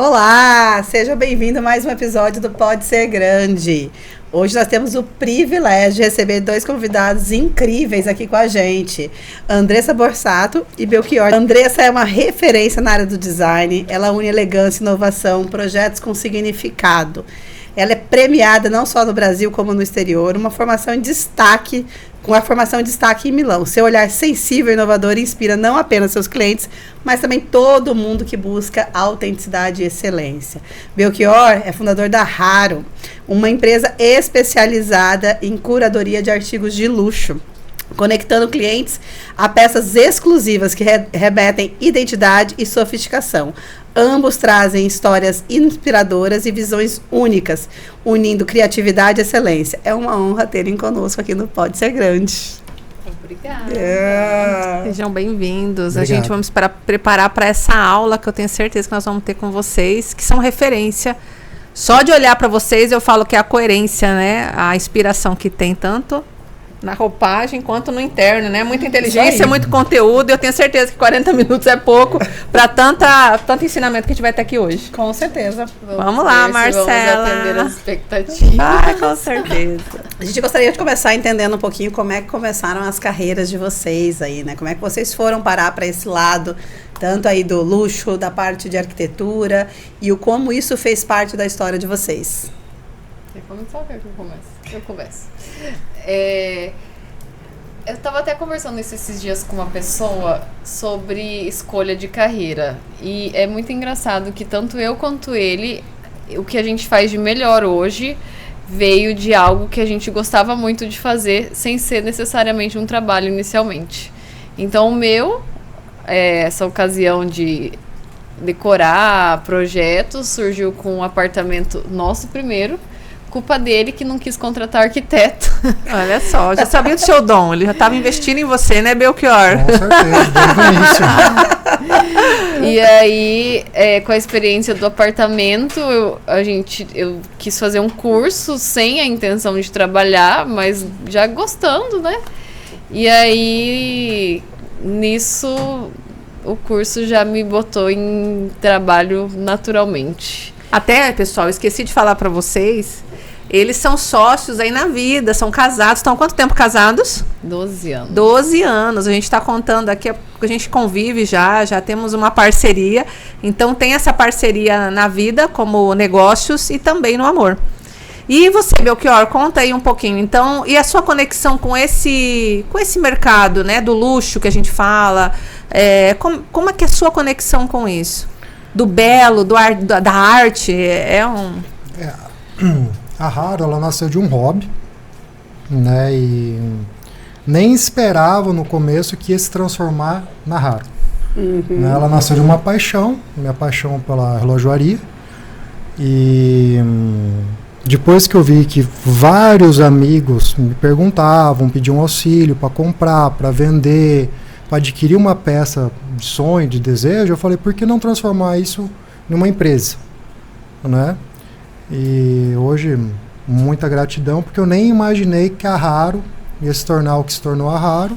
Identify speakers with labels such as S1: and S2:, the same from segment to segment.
S1: Olá, seja bem-vindo a mais um episódio do Pode Ser Grande. Hoje nós temos o privilégio de receber dois convidados incríveis aqui com a gente, Andressa Borsato e Belchior. Andressa é uma referência na área do design, ela une elegância, inovação, projetos com significado. Ela é premiada não só no Brasil como no exterior, com a formação em destaque em Milão. Seu olhar sensível e inovador inspira não apenas seus clientes, mas também todo mundo que busca autenticidade e excelência. Belchior é fundador da Raro, uma empresa especializada em curadoria de artigos de luxo, conectando clientes a peças exclusivas que remetem identidade e sofisticação. Ambos trazem histórias inspiradoras e visões únicas, unindo criatividade e excelência. É uma honra terem conosco aqui no Pode Ser Grande.
S2: Obrigada. Sejam bem-vindos. A gente vamos preparar para essa aula que eu tenho certeza que nós vamos ter com vocês, que são referência. Só de olhar para vocês eu falo que é a coerência, né? A inspiração que tem tanto na roupagem quanto no interno, né? Muita inteligência, muito conteúdo. Eu tenho certeza que 40 minutos é pouco para tanto ensinamento que a gente vai ter aqui hoje.
S1: Com certeza.
S2: Vamos lá, Marcela.
S3: Vamos atender as expectativas.
S2: Com certeza.
S1: A gente gostaria de começar entendendo um pouquinho como é que começaram as carreiras de vocês aí, né? Como é que vocês foram parar para esse lado, tanto aí do luxo, da parte de arquitetura, e como isso fez parte da história de vocês.
S3: Quer começar ou quer que eu comece? Eu começo. Eu estava até conversando esses dias com uma pessoa sobre escolha de carreira. E é muito engraçado que tanto eu quanto ele, o que a gente faz de melhor hoje veio de algo que a gente gostava muito de fazer, sem ser necessariamente um trabalho inicialmente. Então essa ocasião de decorar projetos surgiu com um apartamento nosso primeiro. Culpa dele que não quis contratar arquiteto.
S2: Olha só, já sabia do seu dom. Ele já estava investindo em você, né, Belchior?
S4: Com certeza, desde o início.
S3: E aí, com a experiência do apartamento, eu quis fazer um curso sem a intenção de trabalhar, mas já gostando, né? E aí, nisso, o curso já me botou em trabalho naturalmente.
S2: Até, pessoal, esqueci de falar para vocês, eles são sócios aí na vida, são casados. Estão há quanto tempo casados?
S3: 12 anos.
S2: 12 anos. A gente está contando aqui, a gente convive já temos uma parceria. Então, tem essa parceria na vida, como negócios, e também no amor. E você, Belchior, conta aí um pouquinho. Então, e a sua conexão com esse mercado, né, do luxo que a gente fala? Como é que é a sua conexão com isso? Do belo, da arte,
S4: A Raro, ela nasceu de um hobby, né, e nem esperava no começo que ia se transformar na Raro. Né, ela nasceu de uma paixão, minha paixão pela relojoaria, e depois que eu vi que vários amigos me perguntavam, pediam auxílio para comprar, para vender, para adquirir uma peça de sonho, de desejo, eu falei, por que não transformar isso numa empresa, né? E hoje, muita gratidão, porque eu nem imaginei que a Raro ia se tornar o que se tornou a Raro,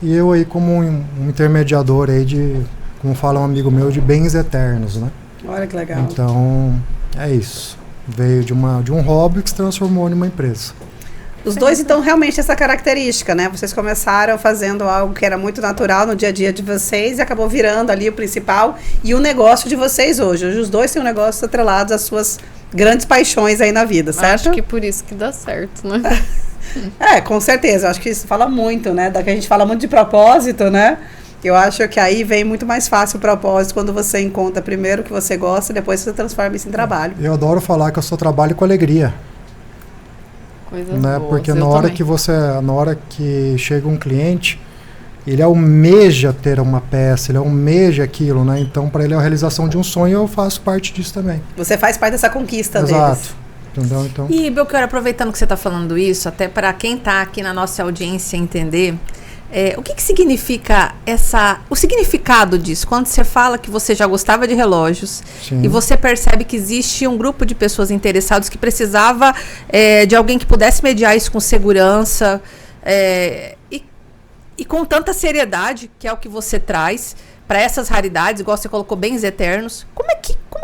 S4: e eu aí como um intermediador aí de, como fala um amigo meu, de bens eternos, né?
S1: Olha que legal.
S4: Então, é isso. Veio de um hobby que se transformou numa empresa.
S1: Os dois, então, realmente essa característica, né? Vocês começaram fazendo algo que era muito natural no dia a dia de vocês e acabou virando ali o principal e o negócio de vocês hoje. Hoje os dois têm um negócio atrelado às suas grandes paixões aí na vida, certo?
S3: Acho que por isso que dá certo, né?
S1: Com certeza. Acho que isso fala muito, né? Da que a gente fala muito de propósito, né? Eu acho que aí vem muito mais fácil o propósito quando você encontra primeiro o que você gosta e depois você transforma isso em trabalho.
S4: Eu adoro falar que eu só trabalho com alegria.
S3: Coisas
S4: né?
S3: boas,
S4: Porque na hora que chega um cliente, ele almeja ter uma peça, ele almeja aquilo, né? Então, para ele é a realização de um sonho, eu faço parte disso também.
S1: Você faz parte dessa conquista deles.
S4: Exato. Entendeu? Então...
S2: E, Belchior, aproveitando que você está falando isso, até para quem está aqui na nossa audiência entender, o que significa o significado disso? Quando você fala que você já gostava de relógios, sim, e você percebe que existe um grupo de pessoas interessadas que precisava de alguém que pudesse mediar isso com segurança e com tanta seriedade, que é o que você traz para essas raridades, igual você colocou, bens eternos. Como é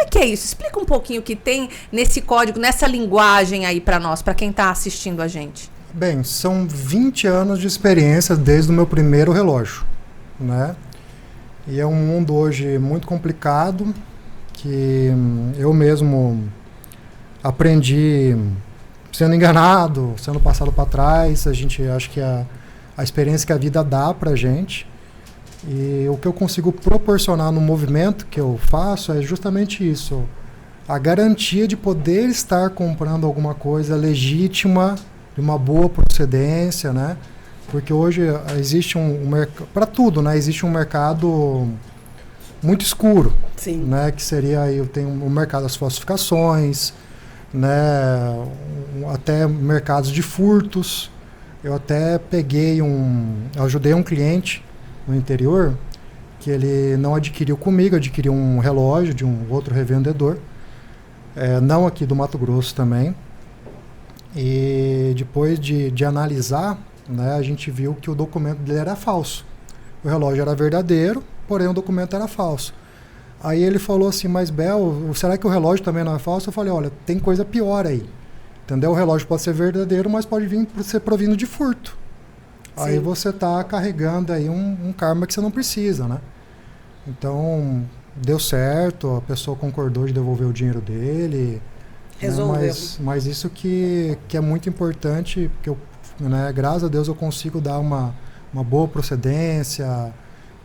S2: que que é isso? Explica um pouquinho o que tem nesse código, nessa linguagem aí para nós, para quem está assistindo a gente.
S4: Bem, são 20 anos de experiência desde o meu primeiro relógio, né? E é um mundo hoje muito complicado, que eu mesmo aprendi sendo enganado, sendo passado para trás. A gente acha que a experiência que a vida dá pra gente, e o que eu consigo proporcionar no movimento que eu faço é justamente isso, a garantia de poder estar comprando alguma coisa legítima, de uma boa procedência, né? Porque hoje existe um mercado para tudo, né? Existe um mercado muito escuro,
S1: Sim.
S4: né? Que seria aí, eu tenho o mercado das falsificações, né? Até mercados de furtos. Eu até ajudei um cliente no interior que ele não adquiriu comigo, adquiriu um relógio de um outro revendedor, não aqui do Mato Grosso também. E depois de analisar, né, a gente viu que o documento dele era falso. O relógio era verdadeiro, porém o documento era falso. Aí ele falou assim, mas Bel, será que o relógio também não é falso? Eu falei, olha, tem coisa pior aí. Entendeu? O relógio pode ser verdadeiro, mas pode ser provindo de furto. Sim. Aí você está carregando aí um karma que você não precisa, né? Então, deu certo, a pessoa concordou de devolver o dinheiro dele.
S1: Resolveu.
S4: Né? Mas isso que é muito importante, porque eu, né, graças a Deus eu consigo dar uma boa procedência,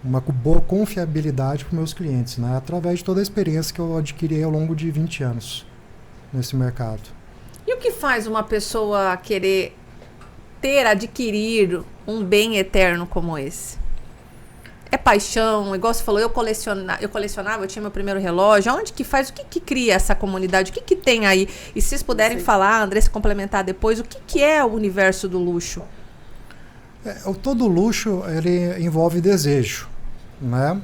S4: uma boa confiabilidade para os meus clientes, né? Através de toda a experiência que eu adquiri ao longo de 20 anos nesse mercado.
S2: E o que faz uma pessoa querer adquirir um bem eterno como esse? É paixão, igual você falou, eu colecionava, eu tinha meu primeiro relógio. Onde que faz, o que cria essa comunidade? O que tem aí? E se vocês puderem falar, André, se complementar depois, o que é o universo do luxo?
S4: Todo luxo, ele envolve desejo, né?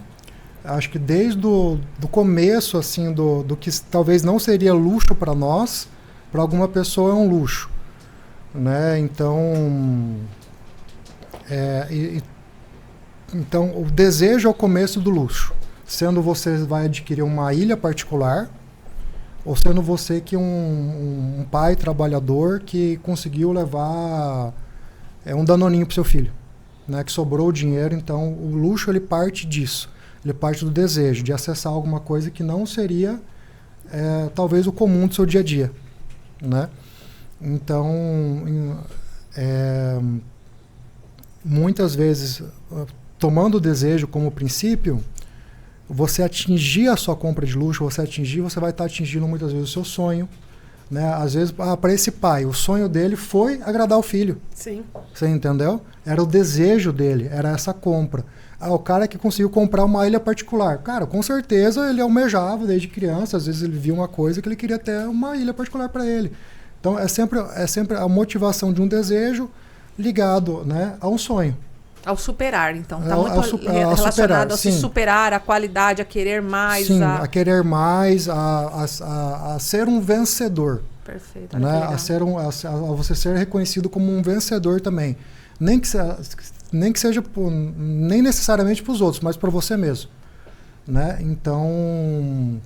S4: Acho que desde do começo, assim, do que talvez não seria luxo para nós, para alguma pessoa é um luxo, né? Então, então, o desejo é o começo do luxo. Sendo você vai adquirir uma ilha particular, ou sendo você que um pai trabalhador que conseguiu levar um danoninho para seu filho, né, que sobrou o dinheiro. Então, o luxo ele parte disso. Ele parte do desejo de acessar alguma coisa que não seria talvez o comum do seu dia a dia, né? Então, muitas vezes, tomando o desejo como princípio, você atingir a sua compra de luxo, você vai estar atingindo muitas vezes o seu sonho, né? Às vezes, para esse pai, o sonho dele foi agradar o filho.
S1: Sim.
S4: Você entendeu? Era o desejo dele, era essa compra. O cara que conseguiu comprar uma ilha particular. Cara, com certeza ele almejava desde criança, às vezes ele via uma coisa que ele queria ter uma ilha particular para ele. Então, é sempre a motivação de um desejo ligado, né, a um sonho.
S2: Ao superar, então. Está muito relacionado a se superar, a qualidade, a querer mais.
S4: Sim, a querer mais, a ser um vencedor.
S2: Perfeito.
S4: Né? A você ser reconhecido como um vencedor também. Nem que seja nem necessariamente para os outros, mas para você mesmo. Né? Então,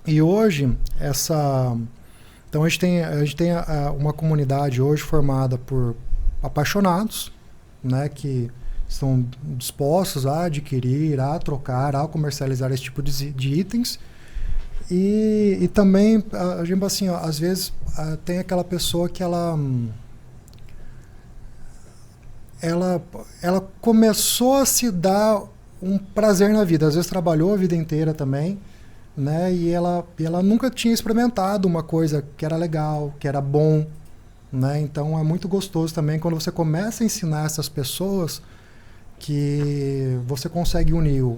S4: e hoje, então a gente tem uma comunidade hoje formada por apaixonados, né, que estão dispostos a adquirir, a trocar, a comercializar esse tipo de itens. E também, a gente, assim, ó, às vezes tem aquela pessoa que ela começou a se dar um prazer na vida, às vezes trabalhou a vida inteira também, né, e ela nunca tinha experimentado uma coisa que era legal, que era bom, né? Então é muito gostoso também quando você começa a ensinar essas pessoas que você consegue unir o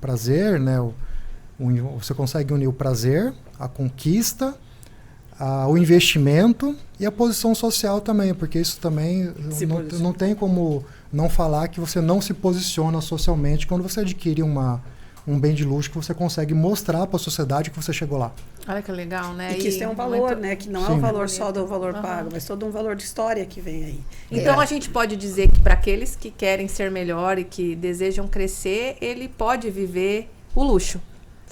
S4: prazer, né? Você consegue unir o prazer, a conquista, o investimento e a posição social também, porque isso também não tem como não falar que você não se posiciona socialmente quando você adquire um bem de luxo que você consegue mostrar para a sociedade que você chegou lá.
S2: Olha que legal, né?
S1: E que isso tem um valor, né? Que não é o valor só do valor pago, mas todo um valor de história que vem aí.
S2: Então a gente pode dizer que para aqueles que querem ser melhor e que desejam crescer, ele pode viver o luxo.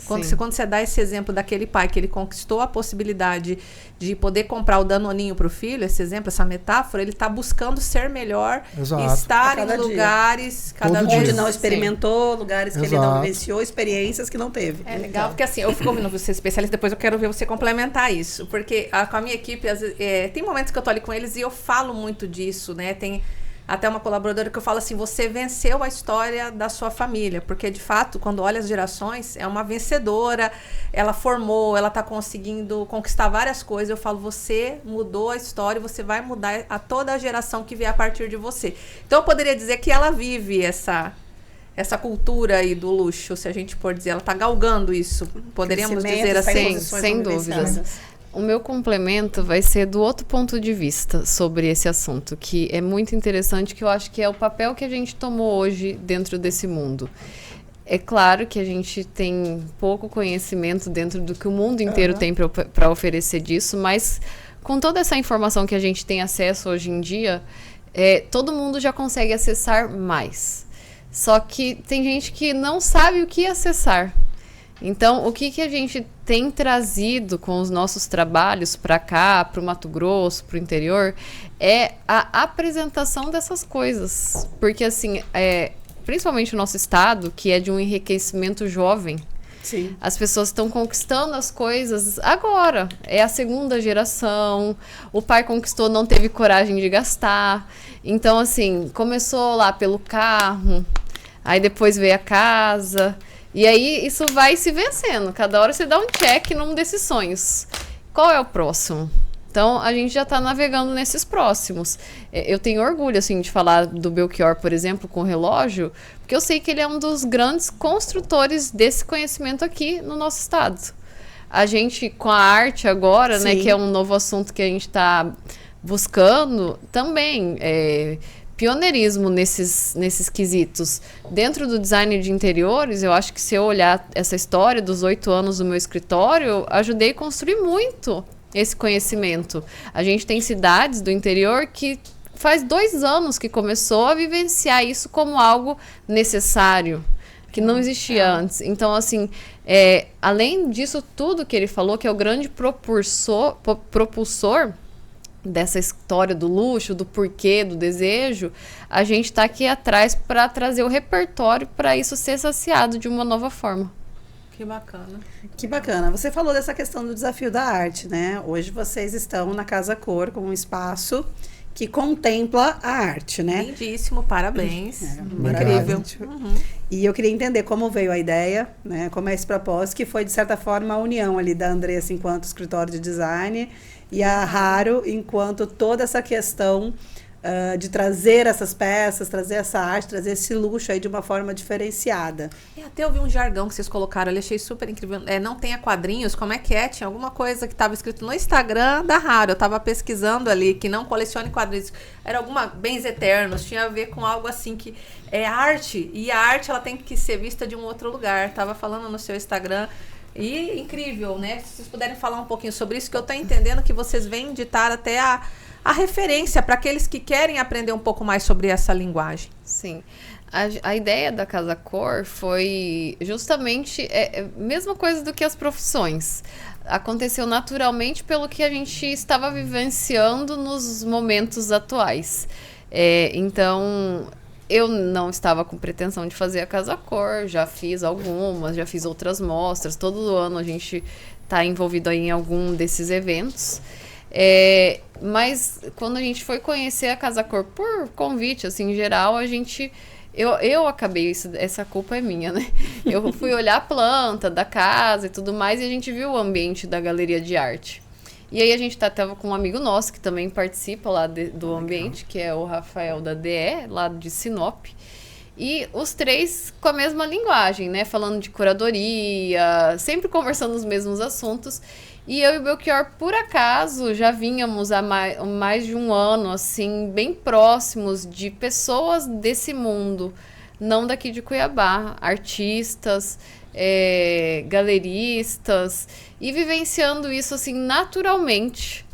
S2: Quando
S3: Sim.
S2: você dá esse exemplo daquele pai que ele conquistou a possibilidade de poder comprar o danoninho para o filho, esse exemplo, essa metáfora, ele está buscando ser melhor
S4: Exato.
S2: e
S1: A
S2: estar
S1: cada
S2: em
S1: dia.
S2: lugares cada
S4: Todo
S2: vez
S1: Onde
S4: dia.
S1: não experimentou, lugares que ele não
S4: Exato.
S1: vivenciou, experiências que não teve.
S2: É legal, porque assim, eu fico ouvindo você especialista, depois eu quero ver você complementar isso. Porque com a minha equipe, tem momentos que eu tô ali com eles e eu falo muito disso, né? Tem até uma colaboradora que eu falo assim, você venceu a história da sua família. Porque, de fato, quando olha as gerações, é uma vencedora, ela formou, ela tá conseguindo conquistar várias coisas. Eu falo, você mudou a história e você vai mudar a toda a geração que vier a partir de você. Então, eu poderia dizer que ela vive essa cultura aí do luxo, se a gente pode dizer, ela está galgando isso. Poderíamos
S1: Crescimento,
S2: dizer
S1: está em
S2: assim?
S1: posições
S3: sem
S1: não
S3: dúvidas.
S1: vivenciadas.
S3: O meu complemento vai ser do outro ponto de vista sobre esse assunto, que é muito interessante, que eu acho que é o papel que a gente tomou hoje dentro desse mundo. É claro que a gente tem pouco conhecimento dentro do que o mundo inteiro tem para oferecer disso, mas com toda essa informação que a gente tem acesso hoje em dia, todo mundo já consegue acessar mais. Só que tem gente que não sabe o que acessar. Então, o que a gente tem trazido com os nossos trabalhos para cá, para o Mato Grosso, para o interior, é a apresentação dessas coisas. Porque, assim, principalmente o nosso estado, que é de um enriquecimento jovem,
S1: Sim.
S3: as pessoas estão conquistando as coisas agora. É a segunda geração. O pai conquistou, não teve coragem de gastar. Então, assim, começou lá pelo carro, aí depois veio a casa. E aí isso vai se vencendo. Cada hora você dá um check num desses sonhos. Qual é o próximo? Então, a gente já está navegando nesses próximos. Eu tenho orgulho, assim, de falar do Belchior, por exemplo, com o relógio, porque eu sei que ele é um dos grandes construtores desse conhecimento aqui no nosso estado. A gente, com a arte agora, né, que é um novo assunto que a gente está buscando, também pioneirismo nesses quesitos. Dentro do design de interiores, eu acho que se eu olhar essa história dos 8 anos do meu escritório, eu ajudei a construir muito esse conhecimento. A gente tem cidades do interior que faz 2 anos que começou a vivenciar isso como algo necessário, que não existia antes. Então, assim, além disso tudo que ele falou, que é o grande propulsor dessa história do luxo, do porquê, do desejo, a gente está aqui atrás para trazer o repertório para isso ser saciado de uma nova forma.
S2: Que bacana.
S1: Que bacana. Você falou dessa questão do desafio da arte, né? Hoje vocês estão na Casa Cor como um espaço que contempla a arte, né?
S2: Lindíssimo, parabéns.
S1: Incrível.
S2: Uhum.
S1: E eu queria entender como veio a ideia, né? Como é esse propósito, que foi, de certa forma, a união ali da Andressa enquanto escritório de design e a Raro enquanto toda essa questão de trazer essas peças, trazer essa arte, trazer esse luxo aí de uma forma diferenciada.
S2: E até eu vi um jargão que vocês colocaram, eu achei super incrível. Não tenha quadrinhos, como é que é? Tinha alguma coisa que estava escrito no Instagram da Raro, eu estava pesquisando ali, que não colecione quadrinhos. Era alguma bens eternos, tinha a ver com algo assim que é arte, e a arte ela tem que ser vista de um outro lugar. Tava falando no seu Instagram. E incrível, né? Se vocês puderem falar um pouquinho sobre isso, que eu tô entendendo que vocês vêm ditar até a referência para aqueles que querem aprender um pouco mais sobre essa linguagem.
S3: Sim. A ideia da Casa Cor foi justamente a mesma coisa do que as profissões. Aconteceu naturalmente pelo que a gente estava vivenciando nos momentos atuais. Então, eu não estava com pretensão de fazer a Casa Cor, já fiz algumas, já fiz outras mostras. Todo ano a gente está envolvido aí em algum desses eventos. Mas quando a gente foi conhecer a Casa Cor por convite, assim, em geral, eu acabei, essa culpa é minha, né? Eu fui olhar a planta da casa e tudo mais, e a gente viu o ambiente da galeria de arte. E aí a gente tava com um amigo nosso que também participa lá do ambiente, que é o Rafael da DE, lá de Sinop. E os 3 com a mesma linguagem, né? Falando de curadoria, sempre conversando os mesmos assuntos. E eu e o Belchior, por acaso, já vínhamos há mais de um ano, assim, bem próximos de pessoas desse mundo, não daqui de Cuiabá, artistas, galeristas, e vivenciando isso, assim, naturalmente.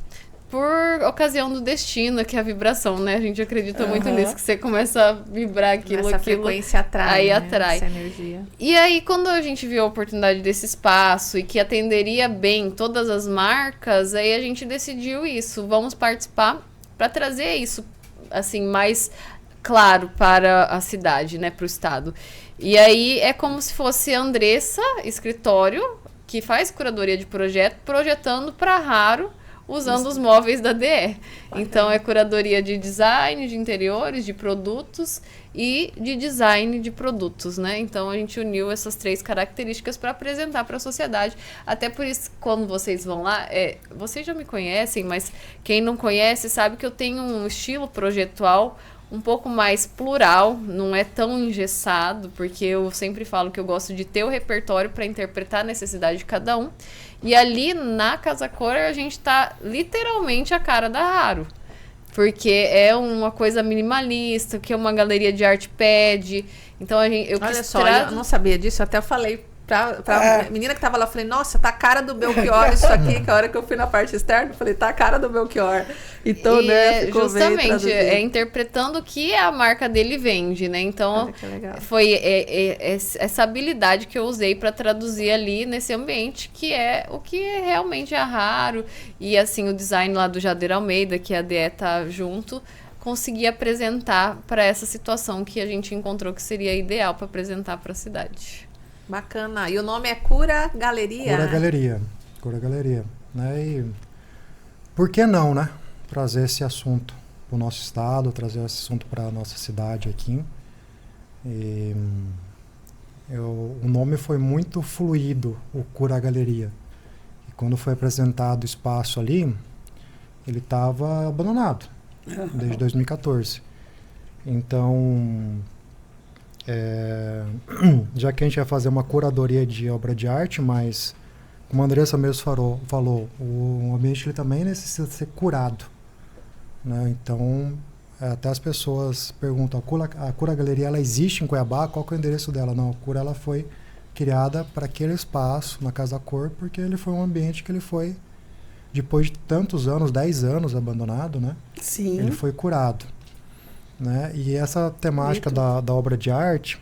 S3: por ocasião do destino, que é a vibração, né? A gente acredita muito nisso, que você começa a vibrar aquilo,
S2: essa frequência atrai,
S3: aí
S2: né?
S3: atrai.
S2: Essa energia.
S3: E aí, quando a gente viu a oportunidade desse espaço e que atenderia bem todas as marcas, aí a gente decidiu isso. Vamos participar para trazer isso, assim, mais claro para a cidade, né? Para o estado. E aí, é como se fosse a Andressa, escritório, que faz curadoria de projeto, projetando para Raro, usando os móveis da DE. Então, é curadoria de design, de interiores, de produtos e de design de produtos, né? Então, a gente uniu essas 3 características para apresentar para a sociedade. Até por isso, quando vocês vão lá, vocês já me conhecem, mas quem não conhece sabe que eu tenho um estilo projetual um pouco mais plural, não é tão engessado, porque eu sempre falo que eu gosto de ter o repertório para interpretar a necessidade de cada um. E ali na Casa Cor a gente tá literalmente a cara da Raro. Porque é uma coisa minimalista, que é uma galeria de arte pad. Então eu
S2: olha só, eu não sabia disso, até eu falei pra menina que tava lá, eu falei, nossa, tá a cara do Belchior isso aqui, que a hora que eu fui na parte externa, eu falei, tá a cara do Belchior. Então, né, ficou
S3: justamente, interpretando o que a marca dele vende, né? Então, foi essa habilidade que eu usei para traduzir ali nesse ambiente, que é o que realmente é raro. E, assim, o design lá do Jader Almeida, que a DE tá junto, consegui apresentar para essa situação que a gente encontrou que seria ideal para apresentar para a cidade.
S2: Bacana. E o nome é Cura Galeria?
S4: Cura Galeria. Cura Galeria. Né? E por que não, né? Trazer esse assunto para o nosso estado, trazer esse assunto para a nossa cidade aqui. E, o nome foi muito fluido, o Cura Galeria. E quando foi apresentado o espaço ali, ele estava abandonado, desde 2014. Então, já que a gente ia fazer uma curadoria de obra de arte, mas como a Andressa mesmo falou, o ambiente ele também necessita ser curado, né? Então, até as pessoas perguntam, a Cura Galeria ela existe em Cuiabá? Qual que é o endereço dela? Não, a Cura ela foi criada para aquele espaço, na Casa Cor, porque ele foi um ambiente que ele foi, depois de tantos anos, 10 anos abandonado, né?
S1: Sim.
S4: Ele foi curado. Né? E essa temática da obra de arte,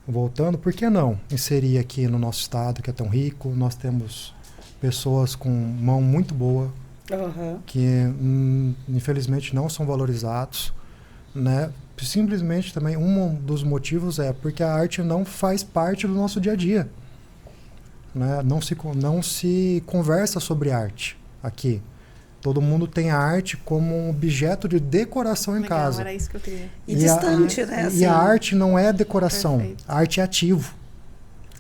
S4: voltando, por que não inserir aqui no nosso estado, que é tão rico? Nós temos pessoas com mão muito boa, que infelizmente não são valorizados, né? Simplesmente também um dos motivos é porque a arte não faz parte do nosso dia a dia, né? Não se conversa sobre arte aqui. Todo mundo tem a arte como um objeto de decoração em casa.
S2: Era isso que eu queria.
S1: E distante, né?
S4: E a arte não é decoração.
S2: Perfeito.
S4: A arte é ativo.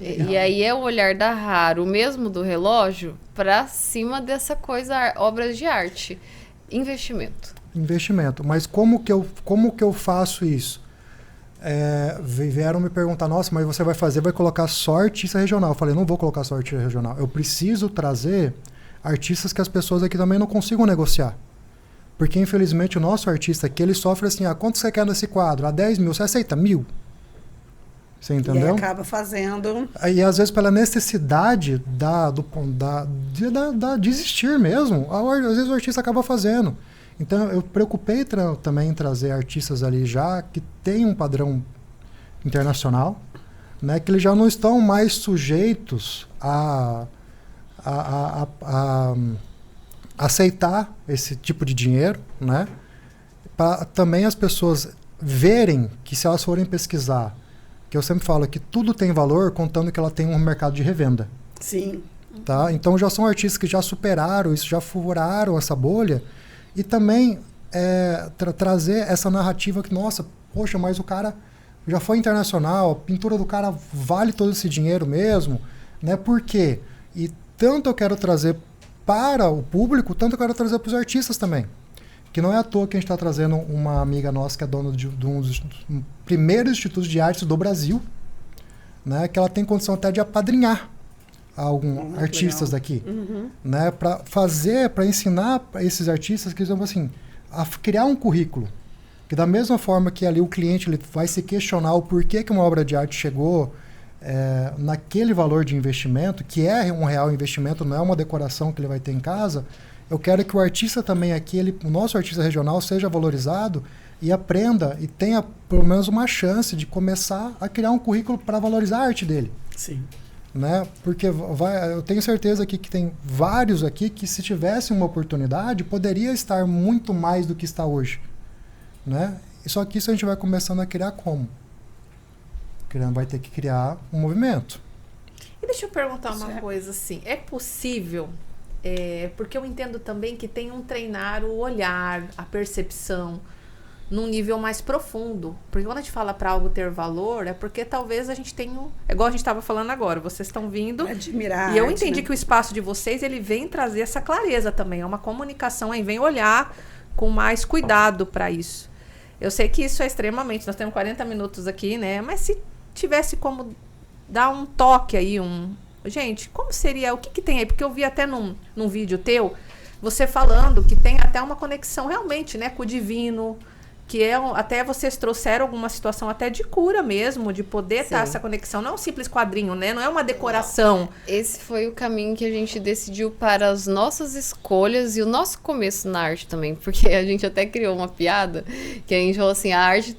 S3: E aí é o olhar da Raro, o mesmo do relógio, para cima dessa coisa, obras de arte. Investimento.
S4: Mas como que eu faço isso? Vieram me perguntar, nossa, mas você vai colocar só artista regional. Eu falei, não vou colocar só artista regional. Eu preciso trazer artistas que as pessoas aqui também não consigam negociar. Porque, infelizmente, o nosso artista aqui, ele sofre assim, quanto você quer nesse quadro? 10 mil, você aceita 1.000? Você entendeu?
S1: E aí acaba fazendo...
S4: E às vezes pela necessidade de existir mesmo, às vezes o artista acaba fazendo. Então eu preocupei também em trazer artistas ali já que tem um padrão internacional, né, que eles já não estão mais sujeitos a aceitar esse tipo de dinheiro, né? Para também as pessoas verem que se elas forem pesquisar, que eu sempre falo que tudo tem valor contando que ela tem um mercado de revenda.
S1: Sim.
S4: Tá? Então já são artistas que já superaram isso, já furaram essa bolha e também trazer essa narrativa que, nossa, poxa, mas o cara já foi internacional, a pintura do cara vale todo esse dinheiro mesmo, né? Por quê? E tanto eu quero trazer para o público, tanto eu quero trazer para os artistas também. Que não é à toa que a gente está trazendo uma amiga nossa que é dona de um dos primeiros institutos de artes do Brasil, né, que ela tem condição até de apadrinhar alguns artistas daqui, né, para ensinar para esses artistas que eles assim, a criar um currículo. Que da mesma forma que ali o cliente ele vai se questionar o porquê que uma obra de arte chegou naquele valor de investimento, que é um real investimento, não é uma decoração que ele vai ter em casa, eu quero que o artista também aqui, o nosso artista regional, seja valorizado e aprenda e tenha pelo menos uma chance de começar a criar um currículo para valorizar a arte dele.
S1: Sim.
S4: Né? Porque eu tenho certeza que tem vários aqui que, se tivessem uma oportunidade, poderia estar muito mais do que está hoje. Né? E só que isso a gente vai começando a criar como? Vai ter que criar um movimento.
S2: E deixa eu perguntar uma coisa assim, é possível, porque eu entendo também que tem um treinar o olhar, a percepção, num nível mais profundo. Porque quando a gente fala para algo ter valor, é porque talvez a gente tenha... É igual a gente estava falando agora, vocês estão vindo...
S1: Admirar.
S2: E eu entendi, né, que o espaço de vocês, ele vem trazer essa clareza também. É uma comunicação aí, vem olhar com mais cuidado para isso. Eu sei que isso é extremamente... Nós temos 40 minutos aqui, né? Mas se tivesse como dar um toque aí, Gente, como seria... O que tem aí? Porque eu vi até num vídeo teu, você falando que tem até uma conexão realmente, né, com o divino... Que até vocês trouxeram alguma situação até de cura mesmo, de poder estar essa conexão. Não é um simples quadrinho, né? Não é uma decoração.
S3: Esse foi o caminho que a gente decidiu para as nossas escolhas e o nosso começo na arte também. Porque a gente até criou uma piada que a gente falou assim, a arte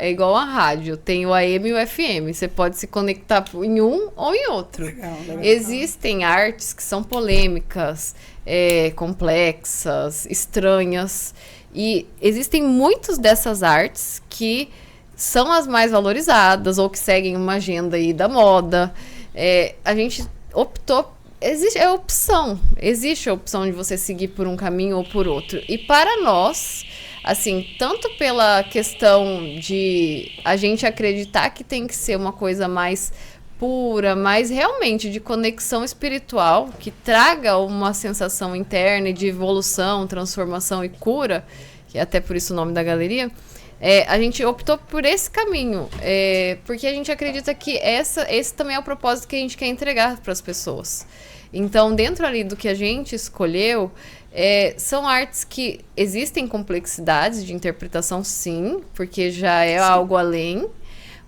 S3: é igual a rádio, tem o AM e o FM. Você pode se conectar em um ou em outro. Legal. Existem artes que são polêmicas, complexas, estranhas. E existem muitas dessas artes que são as mais valorizadas ou que seguem uma agenda aí da moda. A gente optou... Existe a opção de você seguir por um caminho ou por outro. E para nós, assim, tanto pela questão de a gente acreditar que tem que ser uma coisa mais pura, mas realmente de conexão espiritual, que traga uma sensação interna de evolução, transformação e cura, que é até por isso o nome da galeria, a gente optou por esse caminho, porque a gente acredita que esse também é o propósito que a gente quer entregar para as pessoas. Então, dentro ali do que a gente escolheu, são artes que existem complexidades de interpretação, sim, porque já é algo além.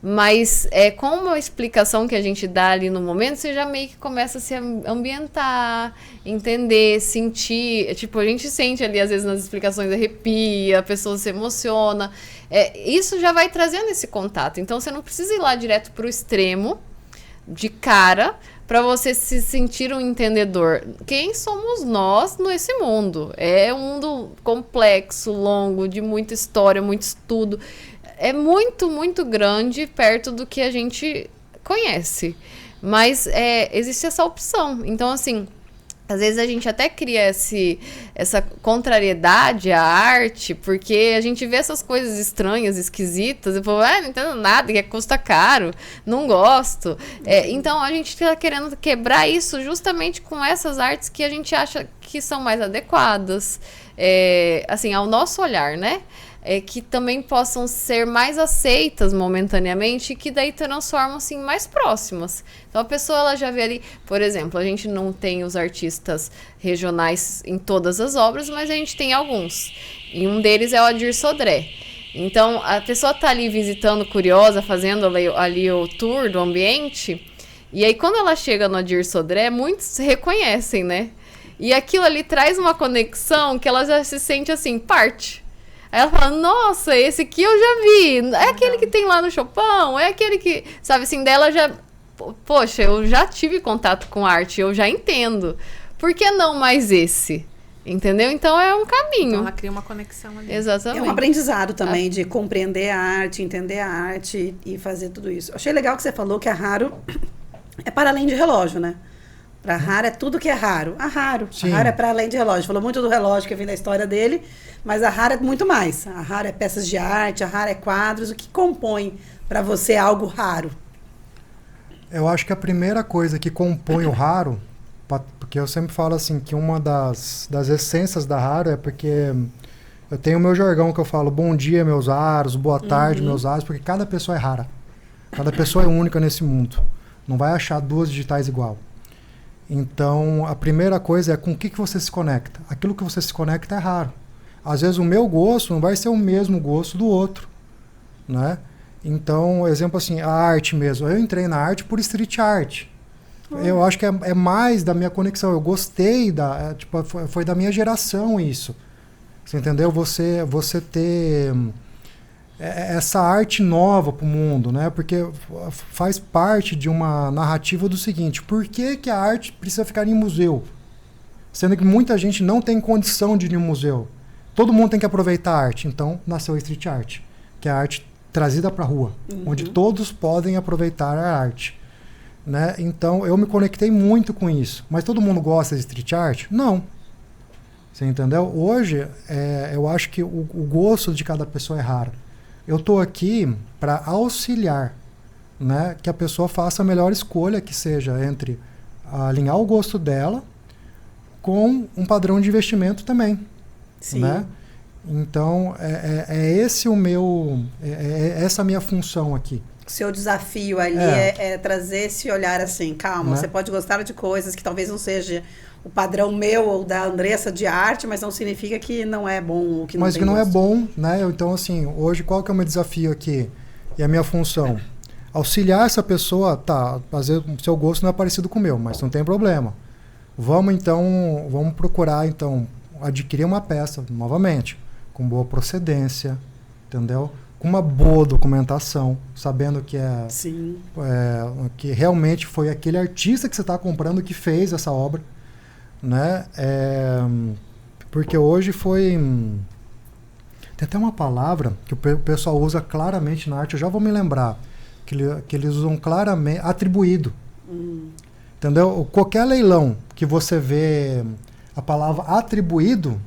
S3: Mas com uma explicação que a gente dá ali no momento, você já meio que começa a se ambientar, entender, sentir. Tipo, a gente sente ali, às vezes, nas explicações, arrepia, a pessoa se emociona. Isso já vai trazendo esse contato. Então, você não precisa ir lá direto para o extremo, de cara, para você se sentir um entendedor. Quem somos nós nesse mundo? É um mundo complexo, longo, de muita história, muito estudo. É muito, muito grande perto do que a gente conhece. Mas existe essa opção. Então, assim, às vezes a gente até cria essa contrariedade à arte, porque a gente vê essas coisas estranhas, esquisitas, e fala, não entendo nada, que custa caro, não gosto. Então, a gente está querendo quebrar isso justamente com essas artes que a gente acha que são mais adequadas, assim, ao nosso olhar, né? Que também possam ser mais aceitas momentaneamente e que daí transformam assim mais próximas. Então a pessoa ela já vê ali, por exemplo, a gente não tem os artistas regionais em todas as obras, mas a gente tem alguns. E um deles é o Adir Sodré. Então a pessoa tá ali visitando, curiosa, fazendo ali o tour do ambiente, e aí quando ela chega no Adir Sodré, muitos se reconhecem, né? E aquilo ali traz uma conexão que ela já se sente assim, parte. Aí ela fala, nossa, esse aqui eu já vi, é aquele que tem lá no Chopin, é aquele que, sabe assim, dela já, poxa, eu já tive contato com arte, eu já entendo, por que não mais esse? Entendeu? Então é um caminho.
S2: Então ela cria uma conexão ali.
S3: Exatamente.
S1: É um aprendizado também de compreender a arte, entender a arte e fazer tudo isso. Achei legal que você falou que a Raro é para além de relógio, né? Para raro é tudo que é raro. A Raro é para além de relógio. Falou muito do relógio que vem da história dele, mas a Raro é muito mais. A Raro é peças de arte, a Raro é quadros. O que compõe para você algo raro?
S4: Eu acho que a primeira coisa que compõe o raro, porque eu sempre falo assim que uma das essências da Raro é porque eu tenho o meu jargão que eu falo bom dia meus aros, boa tarde meus aros, porque cada pessoa é rara. Cada pessoa é única nesse mundo. Não vai achar duas digitais igual. Então, a primeira coisa é com o que você se conecta. Aquilo que você se conecta é raro. Às vezes o meu gosto não vai ser o mesmo gosto do outro, né? Então, exemplo assim, a arte mesmo. Eu entrei na arte por street art. Eu acho que é mais da minha conexão. Eu gostei tipo, foi da minha geração isso. Você entendeu? Você ter essa arte nova para o mundo, né? Porque faz parte de uma narrativa do seguinte: por que a arte precisa ficar em museu? Sendo que muita gente não tem condição de ir em um museu. Todo mundo tem que aproveitar a arte. Então, nasceu a street art, que é a arte trazida para a rua, onde todos podem aproveitar a arte. Né? Então, eu me conectei muito com isso. Mas todo mundo gosta de street art? Não. Você entendeu? Hoje, eu acho que o gosto de cada pessoa é raro. Eu estou aqui para auxiliar, né, que a pessoa faça a melhor escolha, que seja entre alinhar o gosto dela com um padrão de investimento também.
S1: Sim.
S4: Né? Então, esse o meu... essa a minha função aqui.
S1: O seu desafio ali é trazer esse olhar assim, calma, você pode gostar de coisas que talvez não seja o padrão meu ou da Andressa de arte, mas não significa que não é bom ou que não
S4: mas
S1: tem
S4: que não
S1: gosto.
S4: é bom, né? Então, assim, hoje qual que é o meu desafio aqui? E a minha função? Auxiliar essa pessoa, tá, fazer o seu gosto não é parecido com o meu, mas não tem problema. Vamos procurar, então, adquirir uma peça, novamente, com boa procedência, entendeu? Com uma boa documentação, sabendo que que realmente foi aquele artista que você está comprando que fez essa obra, né? Porque hoje tem até uma palavra que o pessoal usa claramente na arte, eu já vou me lembrar, que eles usam claramente, atribuído. Entendeu? Qualquer leilão que você vê a palavra atribuído,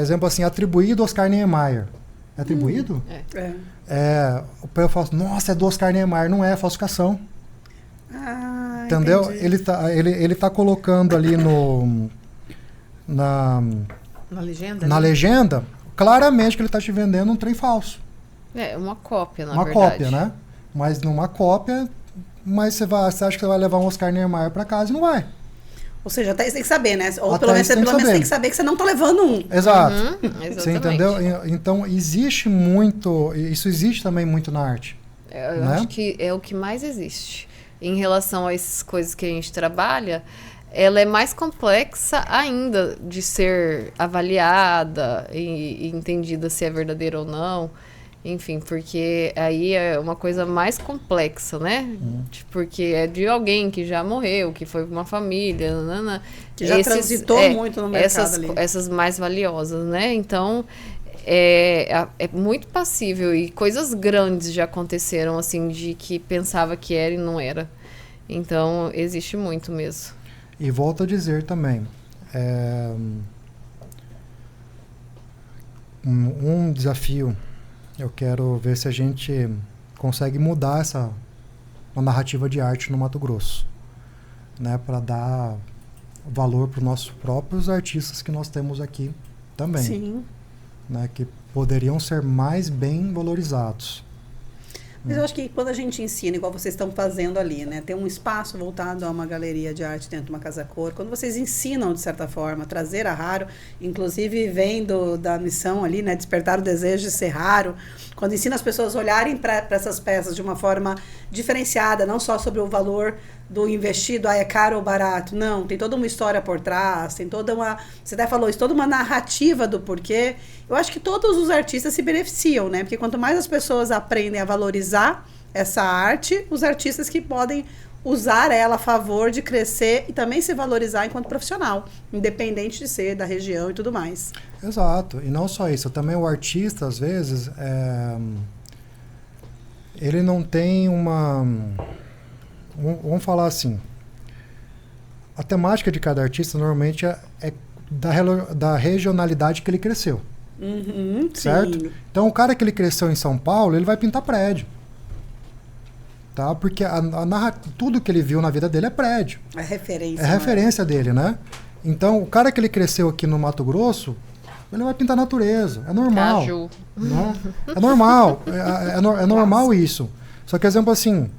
S4: exemplo assim, atribuído Oscar Niemeyer. É atribuído? O pessoal fala assim, nossa, é do Oscar Niemeyer. Não é falsificação. Entendeu? Ele tá colocando ali na
S2: legenda?
S4: Na legenda, claramente que ele está te vendendo um trem falso.
S3: É, uma cópia, na
S4: uma
S3: verdade.
S4: Uma cópia, né? Mas numa cópia, mas você acha que você vai levar um Oscar Niemeyer para casa e não vai.
S1: Ou seja, até isso tem que saber, né? Ou
S4: Até
S1: pelo menos
S4: isso
S1: tem que saber que você não está levando um.
S4: Exato.
S3: Você
S4: entendeu? Então, existe muito... Isso existe também muito na arte.
S3: Eu acho que é o que mais existe. Em relação a essas coisas que a gente trabalha, ela é mais complexa ainda de ser avaliada e entendida se é verdadeira ou não. Enfim, porque aí é uma coisa mais complexa, né? Porque é de alguém que já morreu, que foi uma família,
S1: que já transitou muito no mercado ali.
S3: Essas mais valiosas, né? Então, é muito passível. E coisas grandes já aconteceram, assim, de que pensava que era e não era. Então, existe muito mesmo.
S4: E volto a dizer também, um desafio... Eu quero ver se a gente consegue mudar uma narrativa de arte no Mato Grosso, né, para dar valor para os nossos próprios artistas que nós temos aqui também.
S1: Sim.
S4: Né, que poderiam ser mais bem valorizados.
S1: Mas eu acho que quando a gente ensina, igual vocês estão fazendo ali, né? Tem um espaço voltado a uma galeria de arte dentro de uma casa-cor. Quando vocês ensinam, de certa forma, a trazer a raro, inclusive vem da missão ali, né? Despertar o desejo de ser raro. Quando ensina as pessoas a olharem para essas peças de uma forma diferenciada, não só sobre o valor do investido, é caro ou barato. Não, tem toda uma história por trás, tem toda uma... Você até falou isso, toda uma narrativa do porquê. Eu acho que todos os artistas se beneficiam, né? Porque quanto mais as pessoas aprendem a valorizar essa arte, os artistas que podem usar ela a favor de crescer e também se valorizar enquanto profissional, independente de ser da região e tudo mais.
S4: Exato. E não só isso, também o artista, às vezes, ele não tem uma... Vamos falar assim, a temática de cada artista normalmente é da regionalidade que ele cresceu. Certo?
S1: Sim.
S4: Então o cara que ele cresceu em São Paulo, ele vai pintar prédio. Tá? Porque tudo que ele viu na vida dele é prédio.
S1: É referência.
S4: É referência dele, né? Então o cara que ele cresceu aqui no Mato Grosso, ele vai pintar natureza. É normal.
S3: Caju.
S4: Né? É normal. É normal isso. Só que, exemplo assim,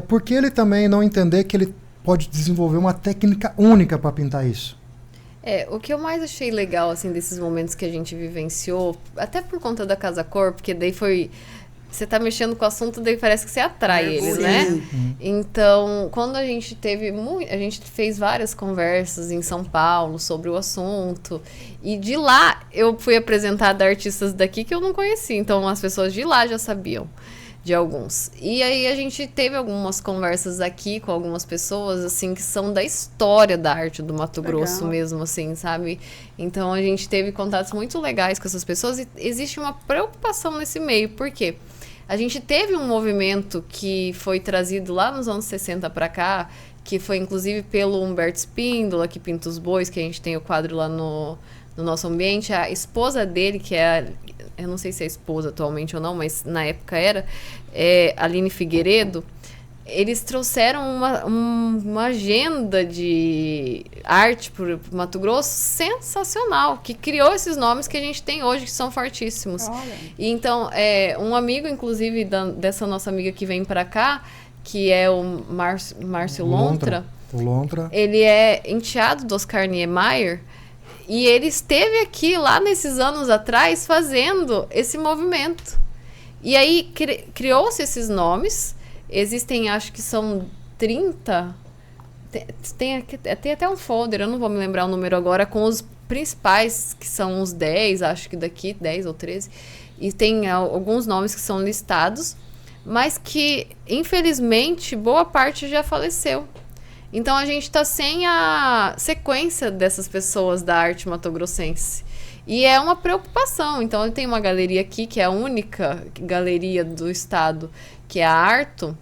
S4: por que ele também não entender que ele pode desenvolver uma técnica única para pintar isso?
S3: O que eu mais achei legal, assim, desses momentos que a gente vivenciou, até por conta da Casa Cor, porque daí foi você tá mexendo com o assunto, daí parece que você atrai eles,
S1: Sim.
S3: né? Então, quando a gente a gente fez várias conversas em São Paulo sobre o assunto, e de lá eu fui apresentada a artistas daqui que eu não conhecia, então as pessoas de lá já sabiam de alguns. E aí a gente teve algumas conversas aqui com algumas pessoas, assim, que são da história da arte do Mato
S1: Legal.
S3: Grosso mesmo, assim, sabe? Então a gente teve contatos muito legais com essas pessoas e existe uma preocupação nesse meio, por quê? A gente teve um movimento que foi trazido lá nos anos 60 para cá, que foi inclusive pelo Humberto Spíndola, que pinta os bois, que a gente tem o quadro lá no nosso ambiente. A esposa dele, que é eu não sei se é esposa atualmente ou não, mas na época era, Aline Figueiredo, eles trouxeram uma agenda de arte para o Mato Grosso sensacional, que criou esses nomes que a gente tem hoje, que são fortíssimos.
S1: Olha.
S3: E então, um amigo, inclusive, dessa nossa amiga que vem para cá, que é o Márcio Lontra,
S4: O Lontra.
S3: ele é enteado do Oscar Niemeyer, e ele esteve aqui, lá nesses anos atrás, fazendo esse movimento. E aí, criou-se esses nomes. Existem, acho que são 30. Tem até um folder, eu não vou me lembrar o número agora, com os principais, que são os 10, acho que daqui, 10 ou 13. E tem alguns nomes que são listados, mas que, infelizmente, boa parte já faleceu. Então a gente está sem a sequência dessas pessoas da arte matogrossense. E é uma preocupação. Então tem uma galeria aqui, que é a única galeria do estado, que é a Arto,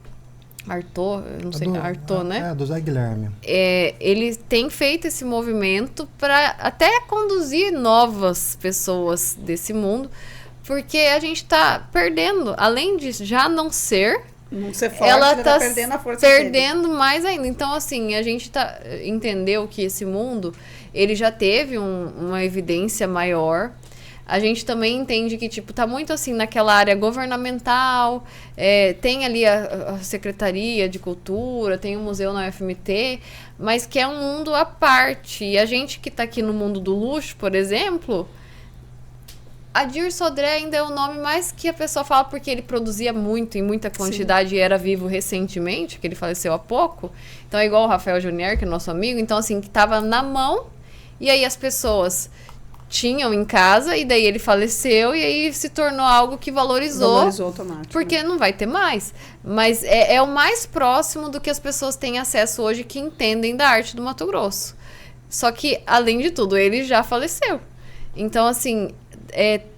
S3: eu não sei, Arto, né?
S4: É, do Zé Guilherme.
S3: Ele tem feito esse movimento para até conduzir novas pessoas desse mundo, porque a gente está perdendo, além de já não ser...
S1: Não ser forte,
S3: ela
S1: tá
S3: tá
S1: perdendo a força
S3: perdendo mais ainda. Então, assim, a gente entendeu que esse mundo, ele já teve uma evidência maior. A gente também entende que, tipo, tá muito, assim, naquela área governamental, tem ali a Secretaria de Cultura, tem o Museu na UFMT, mas que é um mundo à parte. E a gente que tá aqui no mundo do luxo, por exemplo... Adir Sodré ainda é o nome mais que a pessoa fala porque ele produzia muito, em muita quantidade. Sim. E era vivo recentemente, que ele faleceu há pouco. Então é igual o Rafael Junier, que é nosso amigo. Então, assim, que tava na mão, e aí as pessoas tinham em casa, e daí ele faleceu, e aí se tornou algo que valorizou
S1: automático.
S3: Porque não vai ter mais. Mas é o mais próximo do que as pessoas têm acesso hoje, que entendem da arte do Mato Grosso. Só que, além de tudo, ele já faleceu. Então, assim...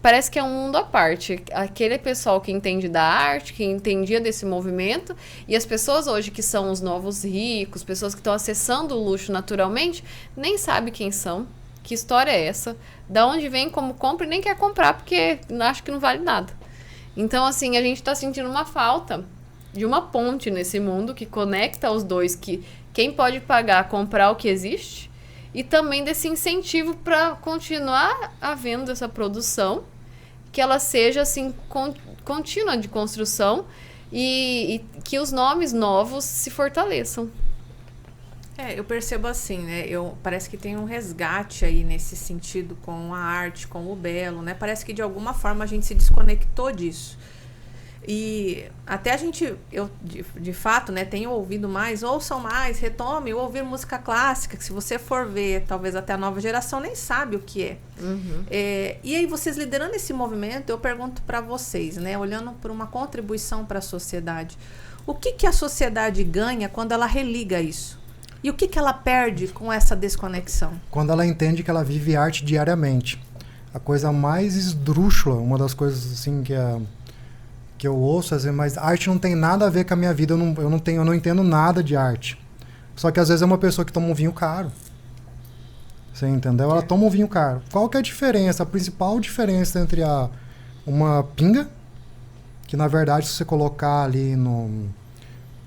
S3: parece que é um mundo à parte. Aquele pessoal que entende da arte, que entendia desse movimento, e as pessoas hoje que são os novos ricos, pessoas que estão acessando o luxo naturalmente, nem sabe quem são, que história é essa, da onde vem, como compra, e nem quer comprar porque acho que não vale nada. Então, assim, a gente está sentindo uma falta de uma ponte nesse mundo que conecta os dois, que quem pode pagar, comprar o que existe, e também desse incentivo para continuar havendo essa produção, que ela seja assim contínua de construção e que os nomes novos se fortaleçam.
S2: Eu percebo assim, né? Parece que tem um resgate aí nesse sentido com a arte, com o belo, né? Parece que de alguma forma a gente se desconectou disso. E até eu de fato, né, tenho ouvido mais, ouçam mais, retome, ou ouvir música clássica, que se você for ver, talvez até a nova geração nem sabe o que é.
S3: Uhum.
S2: E aí, vocês liderando esse movimento, eu pergunto para vocês, né, olhando por uma contribuição para a sociedade, o que a sociedade ganha quando ela religa isso? E o que ela perde com essa desconexão?
S4: Quando ela entende que ela vive arte diariamente. A coisa mais esdrúxula, uma das coisas assim que eu ouço, assim, mas arte não tem nada a ver com a minha vida, eu não entendo nada de arte. Só que às vezes é uma pessoa que toma um vinho caro. Você entendeu? Ela toma um vinho caro. Qual que é a diferença? A principal diferença entre uma pinga, que na verdade se você colocar ali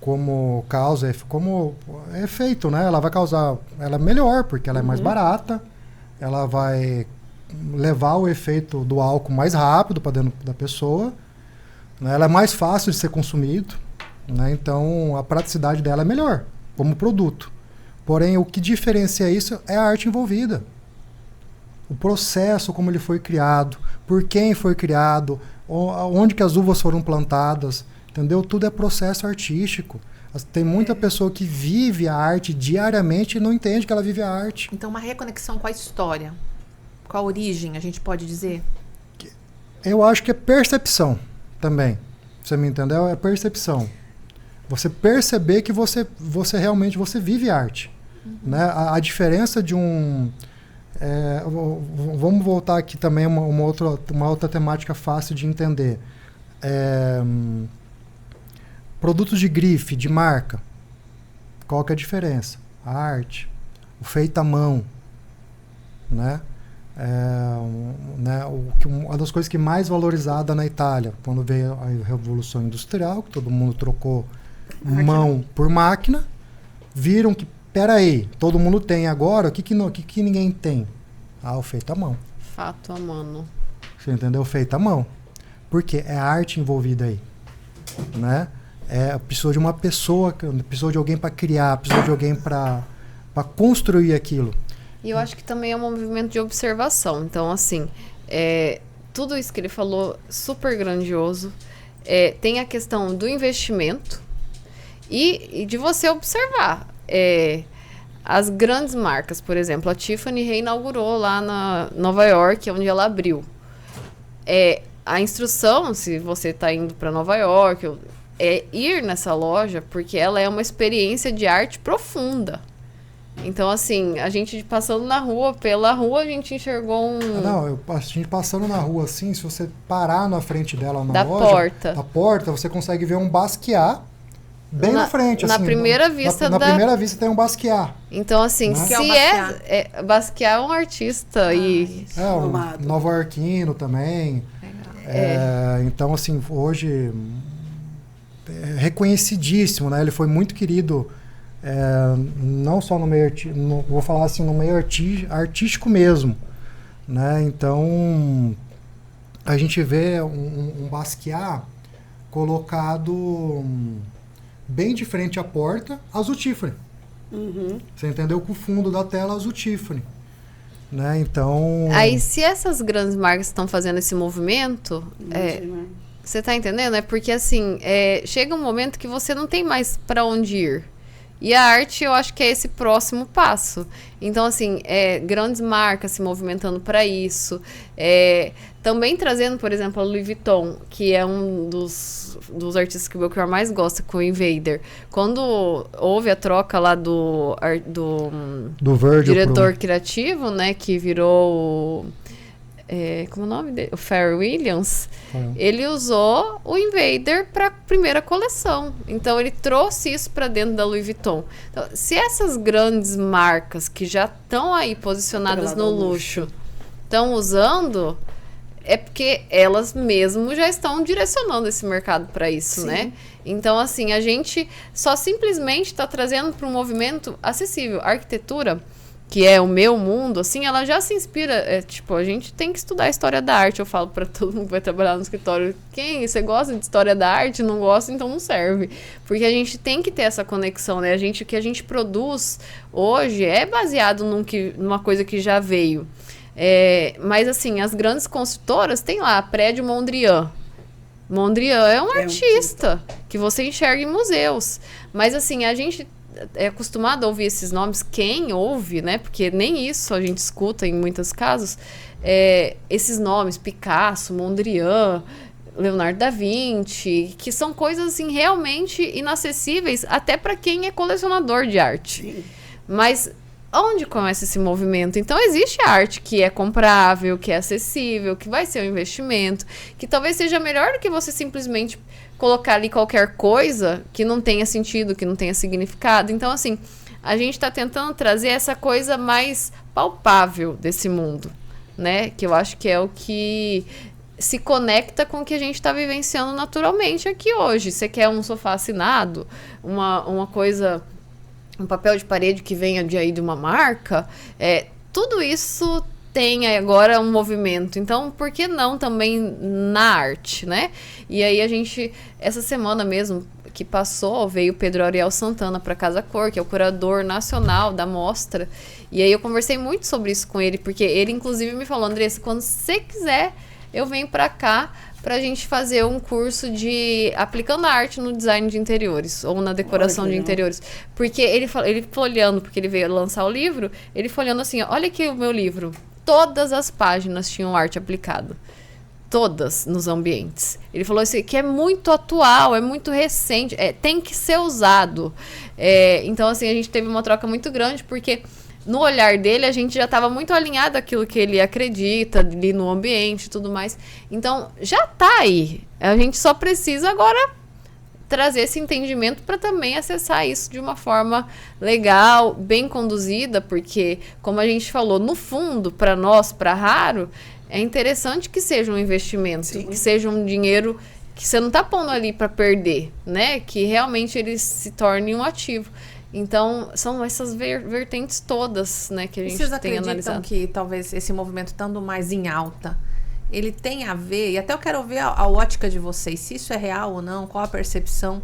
S4: como causa, como efeito, né? Ela vai causar, ela é melhor, porque ela é mais barata, ela vai levar o efeito do álcool mais rápido para dentro da pessoa, né? Ela é mais fácil de ser consumido, né? Então a praticidade dela é melhor como produto. Porém, o que diferencia isso é a arte envolvida. o processo como ele foi criado, por quem foi criado, onde que as uvas foram plantadas, entendeu? Tudo é processo artístico. Tem muita pessoa que vive a arte diariamente e não entende que ela vive a arte.
S2: Então, uma reconexão com a história. Com a origem, a gente pode dizer?
S4: Eu acho que é percepção também. Você me entendeu? É percepção. Você perceber que você realmente vive arte. Né? A diferença de um... vamos voltar aqui também uma outra temática fácil de entender. Produtos de grife, de marca. Qual que é a diferença? A arte. O feito à mão. Né? Uma das coisas que mais valorizada na Itália, quando veio a Revolução Industrial, que todo mundo trocou mão por máquina, viram que, peraí, todo mundo tem agora, o que ninguém tem? O feito à mão.
S3: Fato a mano.
S4: Você entendeu? Feito à mão. Porque é a arte envolvida aí. Né? Precisou de uma pessoa, precisou de alguém para criar, precisou de alguém para construir aquilo.
S3: E eu acho que também é um movimento de observação. Então, assim, tudo isso que ele falou, super grandioso. Tem a questão do investimento e de você observar. As grandes marcas, por exemplo, a Tiffany reinaugurou lá na Nova York, onde ela abriu. A instrução, se você está indo para Nova York, é ir nessa loja, porque ela é uma experiência de arte profunda. Então, assim, a gente passando pela rua, a gente enxergou
S4: a gente passando na rua, assim, se você parar na frente dela na
S3: da
S4: loja... Da porta, você consegue ver um Basquiat bem na frente.
S3: Na
S4: assim,
S3: primeira vista
S4: na primeira vista tem um Basquiat.
S3: Então, assim,
S4: né?
S3: se Basquiat é um artista
S4: um nova-iorquino também. Então, assim, hoje... reconhecidíssimo, né? Ele foi muito querido... não só no meio vou falar assim, no meio artístico mesmo, né? Então a gente vê um Basquiat colocado bem de frente à porta, azul Tiffany. Você entendeu? Com o fundo da tela azul Tiffany, né? Então
S3: aí, se essas grandes marcas estão fazendo esse movimento, você tá entendendo? Porque assim, chega um momento que você não tem mais para onde ir. E a arte, eu acho que é esse próximo passo. Então, assim, grandes marcas se movimentando para isso. Também trazendo, por exemplo, a Louis Vuitton, que é um dos artistas que o Belchior mais gosta, com o Invader. Quando houve a troca lá do diretor criativo, né, que virou... como é o nome dele? O Pharrell Williams. Ele usou o Invader para a primeira coleção. Então, ele trouxe isso para dentro da Louis Vuitton. Então, se essas grandes marcas que já estão aí posicionadas no luxo estão usando, é porque elas mesmo já estão direcionando esse mercado para isso, né? Então, assim, a gente só simplesmente está trazendo para um movimento acessível. A arquitetura, que é o meu mundo, assim, ela já se inspira, a gente tem que estudar a história da arte. Eu falo para todo mundo que vai trabalhar no escritório, você gosta de história da arte? Não gosta, então não serve. Porque a gente tem que ter essa conexão, né? O que a gente produz hoje é baseado numa coisa que já veio. Mas, assim, as grandes construtoras têm lá, Prédio Mondrian. Mondrian é um artista que você enxerga em museus. Mas, assim, a gente... é acostumado a ouvir esses nomes, quem ouve, né? Porque nem isso a gente escuta em muitos casos. Esses nomes, Picasso, Mondrian, Leonardo da Vinci, que são coisas assim realmente inacessíveis até para quem é colecionador de arte. Sim. Mas onde começa esse movimento? Então existe arte que é comprável, que é acessível, que vai ser um investimento, que talvez seja melhor do que você simplesmente colocar ali qualquer coisa que não tenha sentido, que não tenha significado. Então, assim, a gente está tentando trazer essa coisa mais palpável desse mundo, né? Que eu acho que é o que se conecta com o que a gente está vivenciando naturalmente aqui hoje. Você quer um sofá assinado, uma coisa, um papel de parede que venha de uma marca, tudo isso tem agora um movimento. Então, por que não também na arte, né? E aí a gente, essa semana mesmo, que passou, veio o Pedro Ariel Santana para Casa Cor, que é o curador nacional da mostra. E aí eu conversei muito sobre isso com ele, porque ele inclusive me falou, Andressa, quando você quiser, eu venho para cá pra gente fazer um curso de aplicando a arte no design de interiores ou na decoração de interiores. Porque ele folheando, porque ele veio lançar o livro, ele folheando assim, olha aqui o meu livro. Todas as páginas tinham arte aplicada. Todas nos ambientes. Ele falou assim, que é muito atual, é muito recente, tem que ser usado. Então, assim, a gente teve uma troca muito grande, porque no olhar dele, a gente já estava muito alinhado àquilo que ele acredita, ali no ambiente e tudo mais. Então, já está aí. A gente só precisa agora trazer esse entendimento para também acessar isso de uma forma legal, bem conduzida, porque, como a gente falou, no fundo, para nós, para Raro, é interessante que seja um investimento, Sim. que seja um dinheiro que você não está pondo ali para perder, né? Que realmente ele se torne um ativo. Então, são essas vertentes todas, né, que a gente tem analisado.
S2: Vocês acreditam que talvez esse movimento estando mais em alta, ele tem a ver, e até eu quero ouvir a ótica de vocês, se isso é real ou não, qual a percepção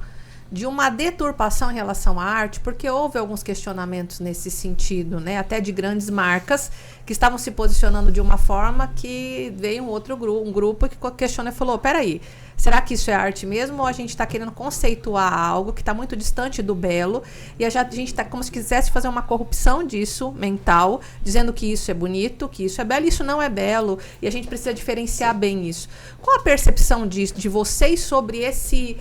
S2: de uma deturpação em relação à arte, porque houve alguns questionamentos nesse sentido, né, até de grandes marcas que estavam se posicionando de uma forma que veio um grupo que questionou e falou, peraí, será que isso é arte mesmo ou a gente está querendo conceituar algo que está muito distante do belo e a gente está como se quisesse fazer uma corrupção disso, mental, dizendo que isso é bonito, que isso é belo e isso não é belo e a gente precisa diferenciar bem isso. Qual a percepção de vocês sobre esse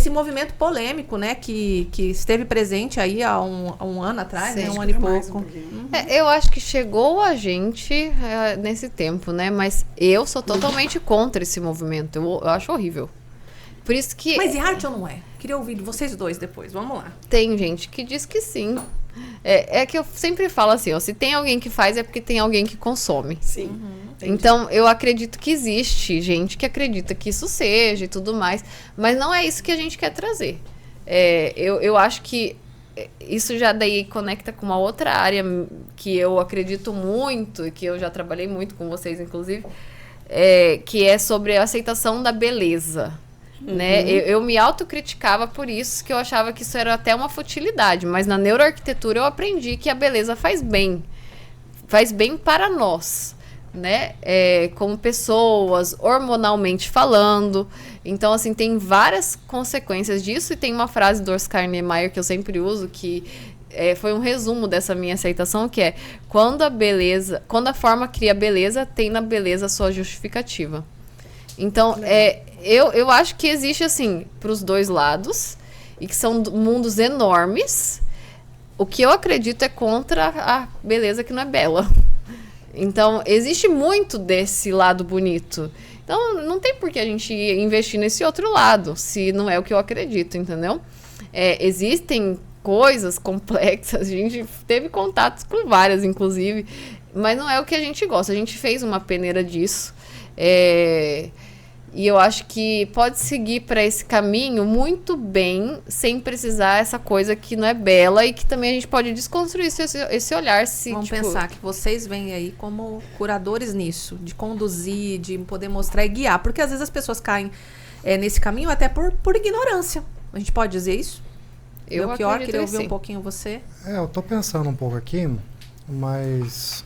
S2: movimento polêmico, né, que esteve presente aí há um ano atrás, né, um ano e pouco?
S3: Eu acho que chegou a gente nesse tempo, né, mas eu sou totalmente contra esse movimento, eu acho horrível. Por isso que...
S2: Mas é arte ou não é? Queria ouvir de vocês dois depois, vamos lá.
S3: Tem gente que diz que sim. É que eu sempre falo assim, ó, se tem alguém que faz é porque tem alguém que consome.
S1: Sim.
S3: Então, eu acredito que existe gente que acredita que isso seja e tudo mais, mas não é isso que a gente quer trazer. Eu acho que isso já daí conecta com uma outra área que eu acredito muito e que eu já trabalhei muito com vocês, inclusive, que é sobre a aceitação da beleza. Né? Eu me autocriticava por isso, que eu achava que isso era até uma futilidade, mas na neuroarquitetura eu aprendi que a beleza faz bem para nós, né? Como pessoas, hormonalmente falando. Então, assim, tem várias consequências disso, e tem uma frase do Oscar Niemeyer que eu sempre uso, que foi um resumo dessa minha aceitação, que é: quando a forma cria beleza, tem na beleza a sua justificativa. Então, eu acho que existe, assim, para os dois lados, e que são mundos enormes. O que eu acredito é contra a beleza que não é bela. Então, existe muito desse lado bonito. Então, não tem por que a gente investir nesse outro lado, se não é o que eu acredito, entendeu? Existem coisas complexas, a gente teve contatos com várias, inclusive, mas não é o que a gente gosta. A gente fez uma peneira disso. E eu acho que pode seguir para esse caminho muito bem, sem precisar essa coisa que não é bela, e que também a gente pode desconstruir esse olhar.
S2: Vamos pensar que vocês vêm aí como curadores nisso, de conduzir, de poder mostrar e guiar, porque às vezes as pessoas caem nesse caminho até por ignorância. A gente pode dizer isso? Eu queria ouvir um pouquinho você.
S4: Eu tô pensando um pouco aqui, mas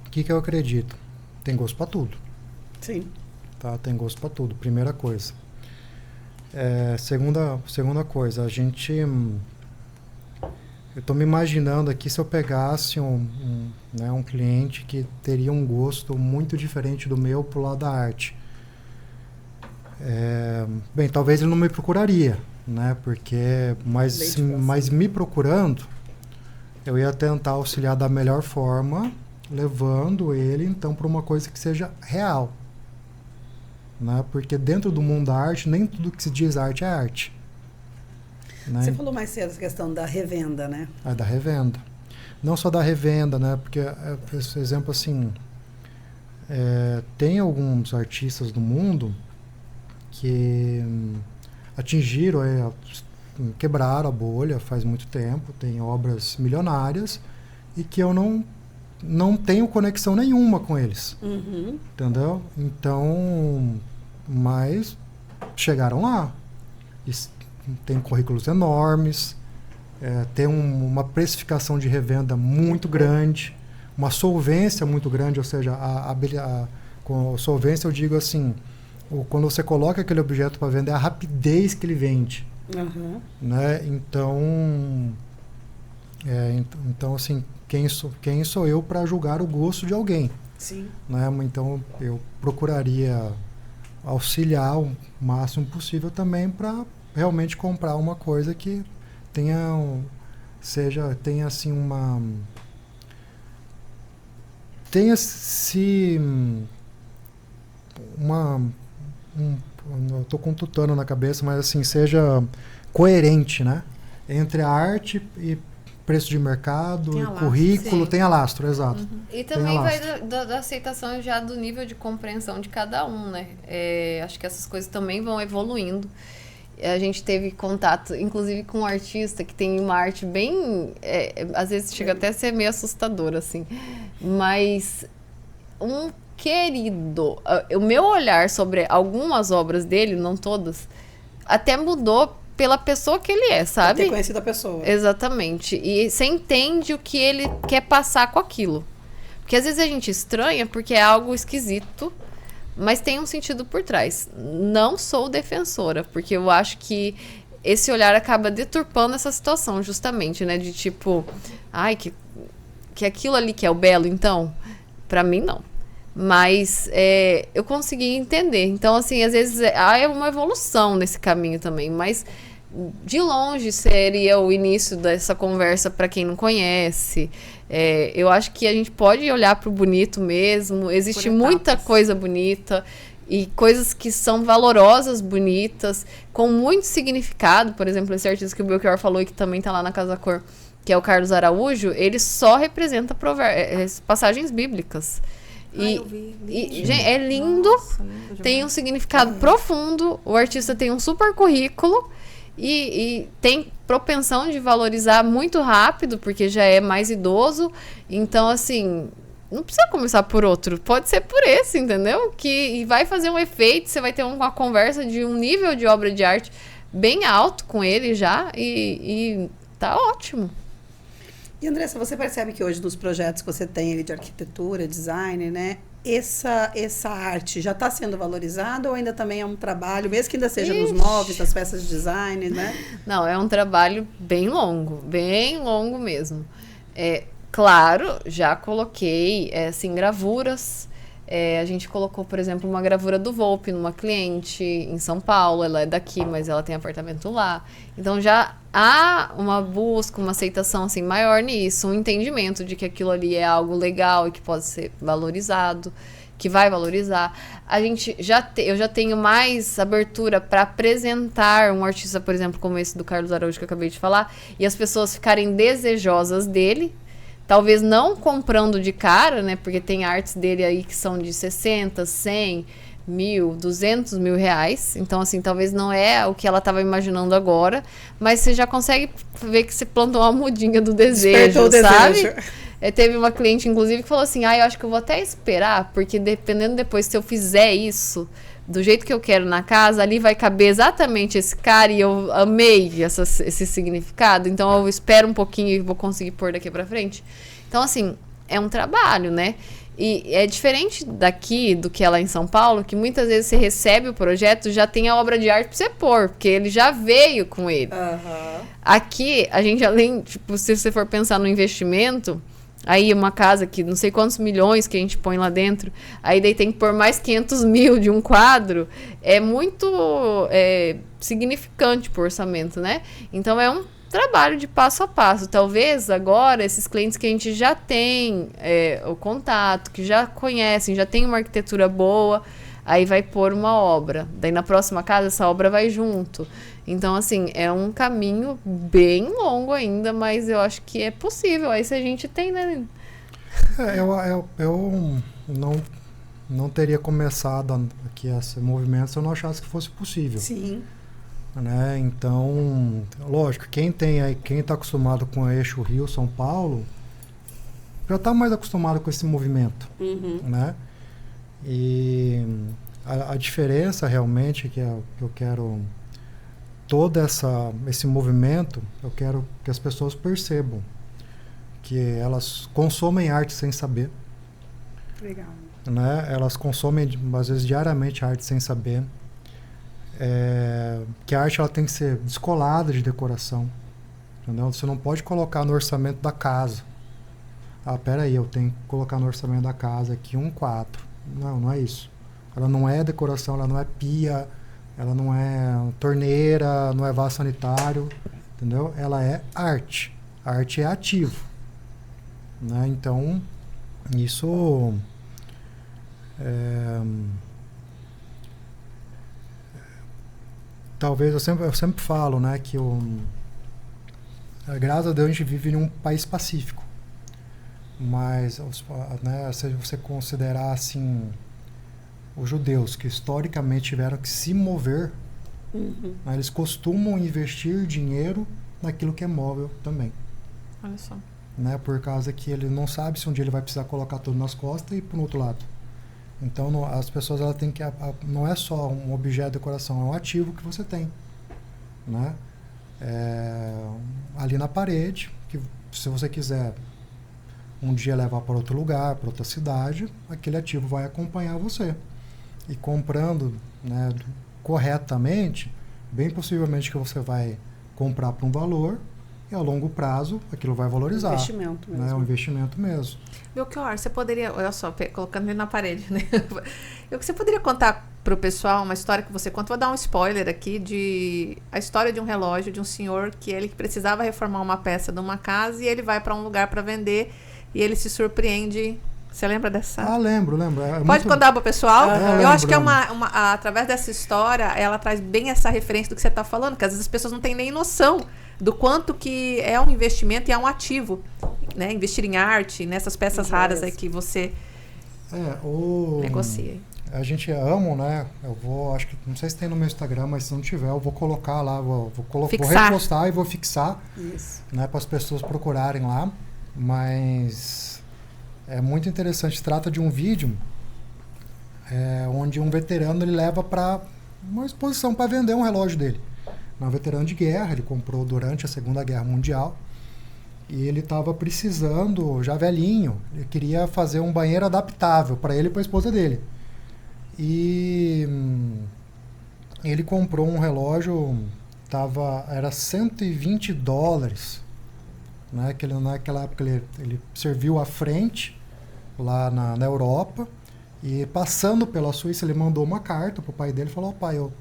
S4: o que eu acredito? Tem gosto para tudo.
S1: Sim.
S4: Tá? Tem gosto para tudo, primeira coisa. Segunda coisa, eu tô me imaginando aqui se eu pegasse um cliente que teria um gosto muito diferente do meu pro lado da arte. Bem, talvez ele não me procuraria, né? Mas me procurando, eu ia tentar auxiliar da melhor forma, levando ele, então, para uma coisa que seja real. Né? Porque dentro do mundo da arte, nem tudo que se diz arte é arte. Né?
S1: Você falou mais cedo essa questão da revenda, né?
S4: Da revenda. Não só da revenda, né? Porque, por exemplo, assim, tem alguns artistas do mundo que atingiram, quebraram a bolha faz muito tempo, tem obras milionárias, e que eu não tenho conexão nenhuma com eles. Entendeu? Então, mas chegaram lá. Tem currículos enormes, tem uma precificação de revenda muito grande, uma solvência muito grande, ou seja, com solvência eu digo assim, quando você coloca aquele objeto para vender, a rapidez que ele vende.
S1: Uhum.
S4: Né? Então assim, quem sou eu para julgar o gosto de alguém?
S1: Sim.
S4: Né? Então eu procuraria auxiliar o máximo possível também para realmente comprar uma coisa que tenha assim eu tô com tutano na cabeça, mas assim, seja coerente, né? Entre a arte e preço de mercado,
S1: Tem
S4: e
S1: alastro,
S4: currículo,
S3: sim.
S4: tem alastro, exato.
S3: E
S4: Tem
S3: também vai
S4: alastro.
S3: da aceitação já do nível de compreensão de cada um, né? Acho que essas coisas também vão evoluindo. A gente teve contato, inclusive, com um artista que tem uma arte bem... às vezes chega até a ser meio assustador, assim. Mas um querido... O meu olhar sobre algumas obras dele, não todas, até mudou pela pessoa que ele é, sabe?
S1: Ter conhecido a pessoa.
S3: Exatamente. E você entende o que ele quer passar com aquilo. Porque às vezes a gente estranha porque é algo esquisito, mas tem um sentido por trás. Não sou defensora, porque eu acho que esse olhar acaba deturpando essa situação, justamente, né? De tipo, ai, que aquilo ali que é o belo, então, pra mim não. Mas eu consegui entender. Então, assim, às vezes é uma evolução nesse caminho também, mas de longe seria o início dessa conversa para quem não conhece. Eu acho que a gente pode olhar para o bonito mesmo. Existe muita coisa bonita e coisas que são valorosas, bonitas, com muito significado. Por exemplo, esse artista que o Belchior falou e que também está lá na Casa Cor, que é o Carlos Araújo, ele só representa passagens bíblicas.
S2: Eu vi.
S3: Gente, é lindo.
S2: Nossa, lindo
S3: tem um
S2: demais.
S3: significado profundo. O artista tem um super currículo e tem propensão de valorizar muito rápido, porque já é mais idoso. Então, assim, não precisa começar por outro. Pode ser por esse, entendeu? E vai fazer um efeito. Você vai ter uma conversa de um nível de obra de arte bem alto com ele já. E tá ótimo.
S1: E, Andressa, você percebe que hoje nos projetos que você tem ali de arquitetura, design, né? Essa arte já está sendo valorizada ou ainda também é um trabalho, mesmo que ainda seja nos móveis, nas peças de design, né?
S3: Não, é um trabalho bem longo mesmo. Claro, já coloquei, assim, gravuras. A gente colocou, por exemplo, uma gravura do Volpe numa cliente em São Paulo. Ela é daqui, mas ela tem apartamento lá. Então já há uma busca, uma aceitação assim, maior nisso, um entendimento de que aquilo ali é algo legal e que pode ser valorizado, que vai valorizar. Eu já tenho mais abertura para apresentar um artista, por exemplo, como esse do Carlos Araújo que eu acabei de falar, e as pessoas ficarem desejosas dele. Talvez não comprando de cara, né? Porque tem artes dele aí que são de 60, 100, 1.000, 200 mil reais. Então, assim, talvez não é o que ela estava imaginando agora. Mas você já consegue ver que você plantou uma mudinha do desejo, sabe? Teve uma cliente, inclusive, que falou assim, eu acho que eu vou até esperar, porque dependendo depois se eu fizer isso do jeito que eu quero na casa, ali vai caber exatamente esse cara e eu amei esse significado, então eu espero um pouquinho e vou conseguir pôr daqui pra frente. Então, assim, é um trabalho, né? E é diferente daqui do que é lá em São Paulo, que muitas vezes você recebe o projeto, já tem a obra de arte pra você pôr, porque ele já veio com ele.
S1: Uhum.
S3: Aqui, a gente além, tipo, se você for pensar no investimento, aí uma casa que não sei quantos milhões que a gente põe lá dentro, aí daí tem que pôr mais 500 mil de um quadro, é muito significante pro orçamento, né? Então é um trabalho de passo a passo. Talvez agora esses clientes que a gente já tem o contato, que já conhecem, já tem uma arquitetura boa, aí vai pôr uma obra. Daí na próxima casa essa obra vai junto. Então, assim, é um caminho bem longo ainda, mas eu acho que é possível. Aí se a gente tem, né?
S4: Eu não teria começado aqui esse movimento se eu não achasse que fosse possível.
S1: Sim.
S4: Né? Então, lógico, quem está acostumado com o eixo Rio-São Paulo já está mais acostumado com esse movimento.
S1: Uhum.
S4: Né? E A diferença realmente que eu quero, esse movimento, eu quero que as pessoas percebam que elas consomem arte sem saber.
S1: Legal.
S4: Né? Elas consomem, às vezes, diariamente arte sem saber. Que a arte ela tem que ser descolada de decoração. Entendeu? Você não pode colocar no orçamento da casa. Peraí, eu tenho que colocar no orçamento da casa aqui um quadro. Não é isso. Ela não é decoração, ela não é pia, ela não é torneira, não é vaso sanitário, entendeu? Ela é arte. A arte é ativo. Né? Então, isso... talvez, eu sempre falo, né, que graças a Deus a gente vive em um país pacífico. Mas, né, se você considerar assim... os judeus que historicamente tiveram que se mover, né, eles costumam investir dinheiro naquilo que é móvel também.
S2: Olha só.
S4: Né, por causa que ele não sabe se um dia ele vai precisar colocar tudo nas costas e ir para o outro lado. Então as pessoas ela tem que não é só um objeto de decoração, é um ativo que você tem, né? Ali na parede, que se você quiser um dia levar para outro lugar, para outra cidade, aquele ativo vai acompanhar você. E comprando, né, corretamente, bem possivelmente que você vai comprar por um valor e a longo prazo aquilo vai valorizar.
S1: Investimento mesmo.
S4: Né, um investimento mesmo.
S2: Belchior, você poderia, olha só, colocando ele na parede, né? Você poderia contar para o pessoal uma história que você conta? Vou dar um spoiler aqui a história de um relógio de um senhor que ele precisava reformar uma peça de uma casa e ele vai para um lugar para vender e ele se surpreende. Você lembra dessa?
S4: Lembro.
S2: Pode contar para o pessoal? Eu acho que
S4: lembro.
S2: através dessa história, ela traz bem essa referência do que você está falando, que às vezes as pessoas não têm nem noção do quanto que é um investimento e é um ativo, né? Investir em arte, nessas peças raras aí que você negocia.
S4: A gente ama, né? Acho que, não sei se tem no meu Instagram, mas se não tiver, eu vou colocar lá, vou repostar e vou fixar, né, para as pessoas procurarem lá. Mas é muito interessante. Trata de um vídeo onde um veterano ele leva para uma exposição para vender um relógio dele. Um veterano de guerra, ele comprou durante a Segunda Guerra Mundial e ele estava precisando, já velhinho, ele queria fazer um banheiro adaptável para ele e para a esposa dele. E ele comprou um relógio, era $120, né, que naquela época ele serviu à frente lá na Europa, e passando pela Suíça ele mandou uma carta pro pai dele e falou: pai, eu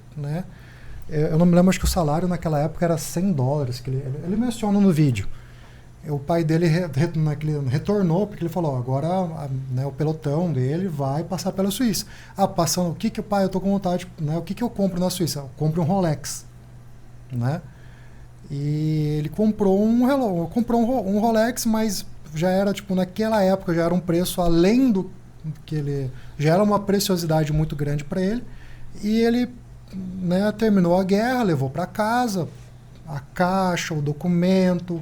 S4: não me lembro, acho que o salário naquela época era $100, que ele menciona no vídeo. O pai dele retornou, porque ele falou: agora né, o pelotão dele vai passar pela Suíça. Passando, pai, eu tô com vontade, né, o que eu compro na Suíça? Eu compro um Rolex, né? E ele comprou um Rolex, mas já era, tipo, naquela época já era um preço além do que já era uma preciosidade muito grande para ele. E ele, né, terminou a guerra, levou para casa a caixa, o documento.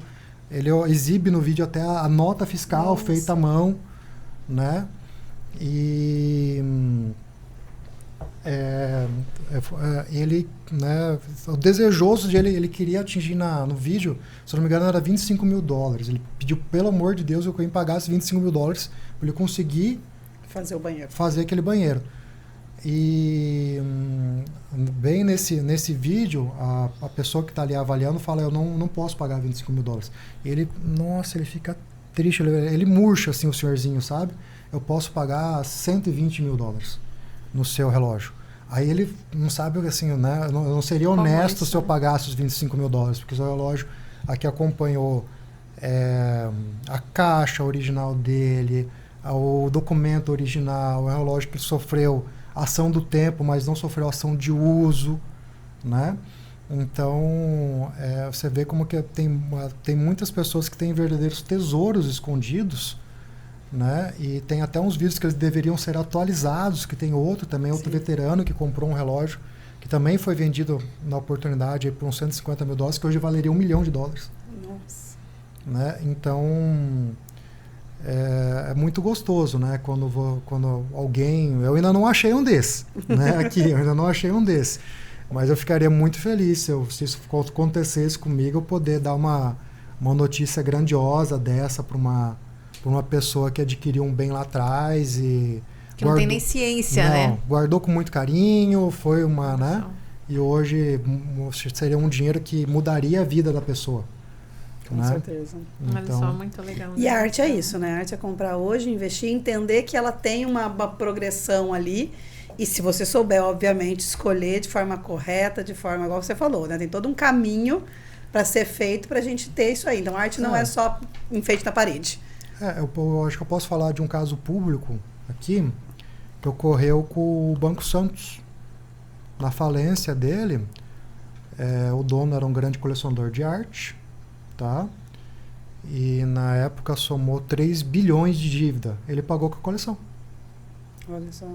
S4: Ele exibe no vídeo até a nota fiscal feita à mão, né? E ele, né, o desejoso de ele queria atingir no vídeo, se não me engano, era $25 mil. Ele pediu, pelo amor de Deus, que eu pagasse $25 mil para ele conseguir fazer aquele banheiro. E bem nesse vídeo, a pessoa que está ali avaliando fala: eu não posso pagar $25 mil. Ele fica triste, ele murcha assim o senhorzinho, sabe? Eu posso pagar $120 mil no seu relógio. Aí ele não sabe, assim, né? Eu não seria honesto se eu pagasse os $25 mil, porque o seu relógio aqui acompanhou a caixa original dele, o documento original, o relógio que sofreu ação do tempo, mas não sofreu ação de uso, né? Então, você vê como que tem muitas pessoas que têm verdadeiros tesouros escondidos, né? E tem até uns vídeos que eles deveriam ser atualizados, que tem outro veterano que comprou um relógio que também foi vendido na oportunidade por uns $150 mil, que hoje valeria $1 milhão.
S1: Nossa.
S4: Né? Então, é muito gostoso, né? Quando alguém... Eu ainda não achei um desse, né? Aqui, eu ainda não achei um desse. Mas eu ficaria muito feliz se isso acontecesse comigo, eu poder dar uma notícia grandiosa dessa para uma pessoa que adquiriu um bem lá atrás e...
S2: Que não tem nem ciência,
S4: não,
S2: né?
S4: Guardou com muito carinho, foi uma, né? E hoje seria um dinheiro que mudaria a vida da pessoa.
S1: Com certeza.
S2: Olha só, muito legal.
S1: E a arte é isso, né? A arte é comprar hoje, investir, entender que ela tem uma progressão ali. E se você souber, obviamente, escolher de forma correta, de forma igual você falou, né? Tem todo um caminho para ser feito para a gente ter isso aí. Então, a arte não é só enfeite na parede.
S4: Eu acho que eu posso falar de um caso público aqui, que ocorreu com o Banco Santos. Na falência dele, o dono era um grande colecionador de arte, tá? E na época somou 3 bilhões de dívida. Ele pagou com a coleção.
S1: Olha só.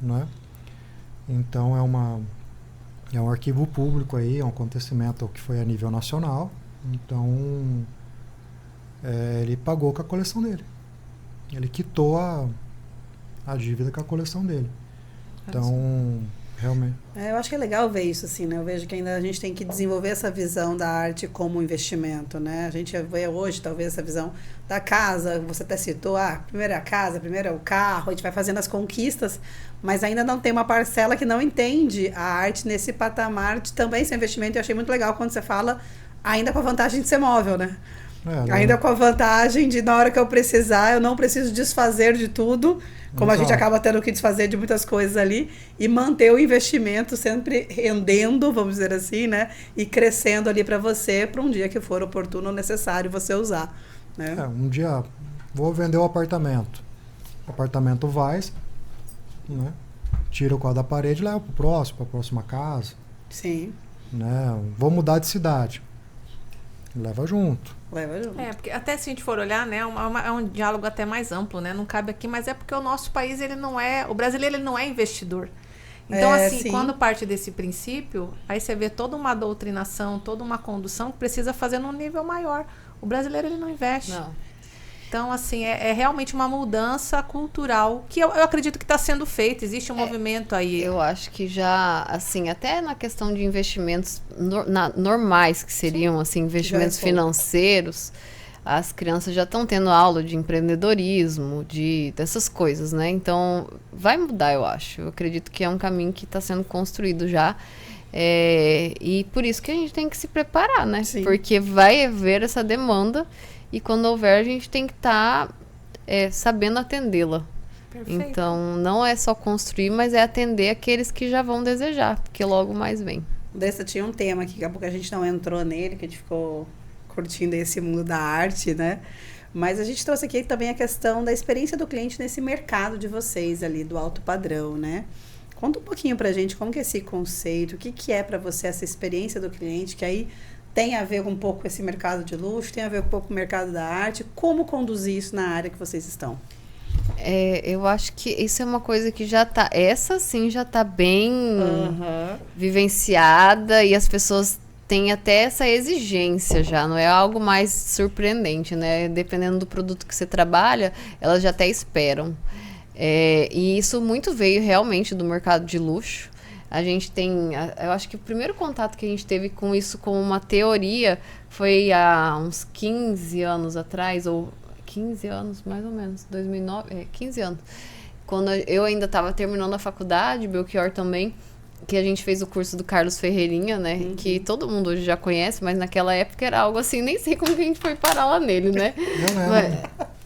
S4: Né? Então é um arquivo público aí, é um acontecimento que foi a nível nacional. Então ele pagou com a coleção dele. Ele quitou a dívida com a coleção dele. Então, realmente.
S1: Eu acho que é legal ver isso, assim, né? Eu vejo que ainda a gente tem que desenvolver essa visão da arte como investimento, né? A gente vê hoje, talvez, essa visão da casa, você até citou, primeiro é a casa, primeiro é o carro, a gente vai fazendo as conquistas, mas ainda não tem uma parcela que não entende a arte nesse patamar de também ser investimento. Eu achei muito legal quando você fala, ainda com a vantagem de ser móvel, né? Ainda com a vantagem de, na hora que eu precisar, eu não preciso desfazer de tudo, como a gente acaba tendo que desfazer de muitas coisas ali, e manter o investimento sempre rendendo, vamos dizer assim, né? E crescendo ali para você, para um dia que for oportuno ou necessário você usar, né?
S4: Um dia vou vender o apartamento. O apartamento vai, né? Tira o quadro da parede e leva para a próxima casa.
S1: Sim.
S4: Né? Vou mudar de cidade. Leva junto.
S2: Porque até se a gente for olhar, né, é um diálogo até mais amplo, né? Não cabe aqui, mas é porque o nosso país, o brasileiro, ele não é investidor. Então, assim, quando parte desse princípio, aí você vê toda uma doutrinação, toda uma condução que precisa fazer num nível maior. O brasileiro, ele não investe.
S3: Não.
S2: Então, assim, é realmente uma mudança cultural que eu acredito que está sendo feita. Existe um movimento aí.
S3: Eu acho que já, assim, até na questão de investimentos normais, que seriam, assim, investimentos financeiros, as crianças já estão tendo aula de empreendedorismo, dessas coisas, né? Então, vai mudar, eu acho. Eu acredito que é um caminho que está sendo construído já. E por isso que a gente tem que se preparar, né? Sim. Porque vai haver essa demanda. E quando houver, a gente tem que estar sabendo atendê-la. Perfeito. Então, não é só construir, mas é atender aqueles que já vão desejar, porque logo mais vem.
S1: Dessa tinha um tema que daqui a pouco a gente não entrou nele, que a gente ficou curtindo esse mundo da arte, né? Mas a gente trouxe aqui também a questão da experiência do cliente nesse mercado de vocês ali, do alto padrão, né? Conta um pouquinho pra gente como que é esse conceito, o que é pra você essa experiência do cliente, que aí tem a ver um pouco com esse mercado de luxo, tem a ver um pouco com o mercado da arte. Como conduzir isso na área que vocês estão?
S3: Eu acho que isso é uma coisa que já tá... Essa sim já tá bem vivenciada e as pessoas têm até essa exigência já. Não é algo mais surpreendente, né? Dependendo do produto que você trabalha, elas já até esperam. E isso muito veio realmente do mercado de luxo. A gente tem, eu acho que o primeiro contato que a gente teve com isso como uma teoria foi há uns 15 anos atrás, ou 15 anos mais ou menos, 2009, 15 anos. Quando eu ainda estava terminando a faculdade, Belchior também, que a gente fez o curso do Carlos Ferreirinha, né? Uhum. Que todo mundo hoje já conhece, mas naquela época era algo assim, nem sei como que a gente foi parar lá nele, né?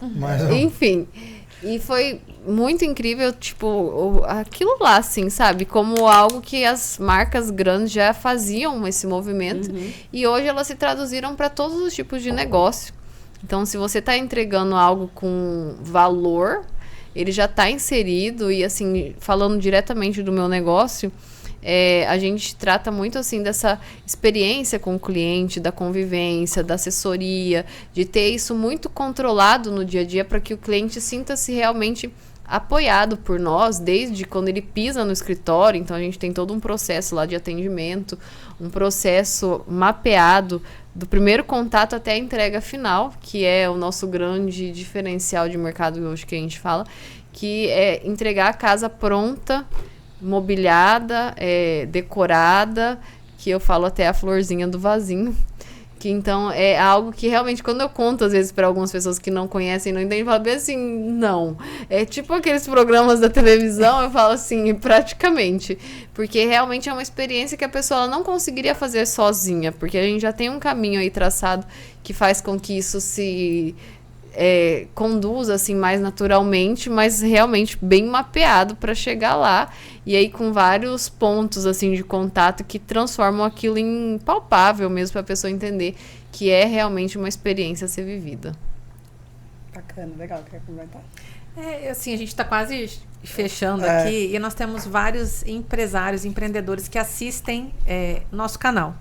S3: Mas enfim... E foi muito incrível, tipo, aquilo lá, assim, sabe? Como algo que as marcas grandes já faziam esse movimento. Uhum. E hoje elas se traduziram para todos os tipos de negócio. Então, se você está entregando algo com valor, ele já está inserido. E, assim, falando diretamente do meu negócio, a gente trata muito, assim, dessa experiência com o cliente, da convivência, da assessoria, de ter isso muito controlado no dia a dia para que o cliente sinta-se realmente apoiado por nós desde quando ele pisa no escritório. Então a gente tem todo um processo lá de atendimento, um processo mapeado do primeiro contato até a entrega final, que é o nosso grande diferencial de mercado hoje que a gente fala, que é entregar a casa pronta, mobiliada, decorada, que eu falo até a florzinha do vasinho. Que então é algo que realmente, quando eu conto às vezes para algumas pessoas que não conhecem, não entendem, falam bem assim, não. É tipo aqueles programas da televisão, eu falo assim, praticamente. Porque realmente é uma experiência que a pessoa ela não conseguiria fazer sozinha, porque a gente já tem um caminho aí traçado que faz com que isso se conduza assim mais naturalmente, mas realmente bem mapeado para chegar lá, e aí com vários pontos assim de contato que transformam aquilo em palpável mesmo para a pessoa entender que é realmente uma experiência a ser vivida.
S1: Bacana, legal, quer comentar?
S2: Assim, a gente está quase fechando aqui, e nós temos vários empresários, empreendedores que assistem nosso canal.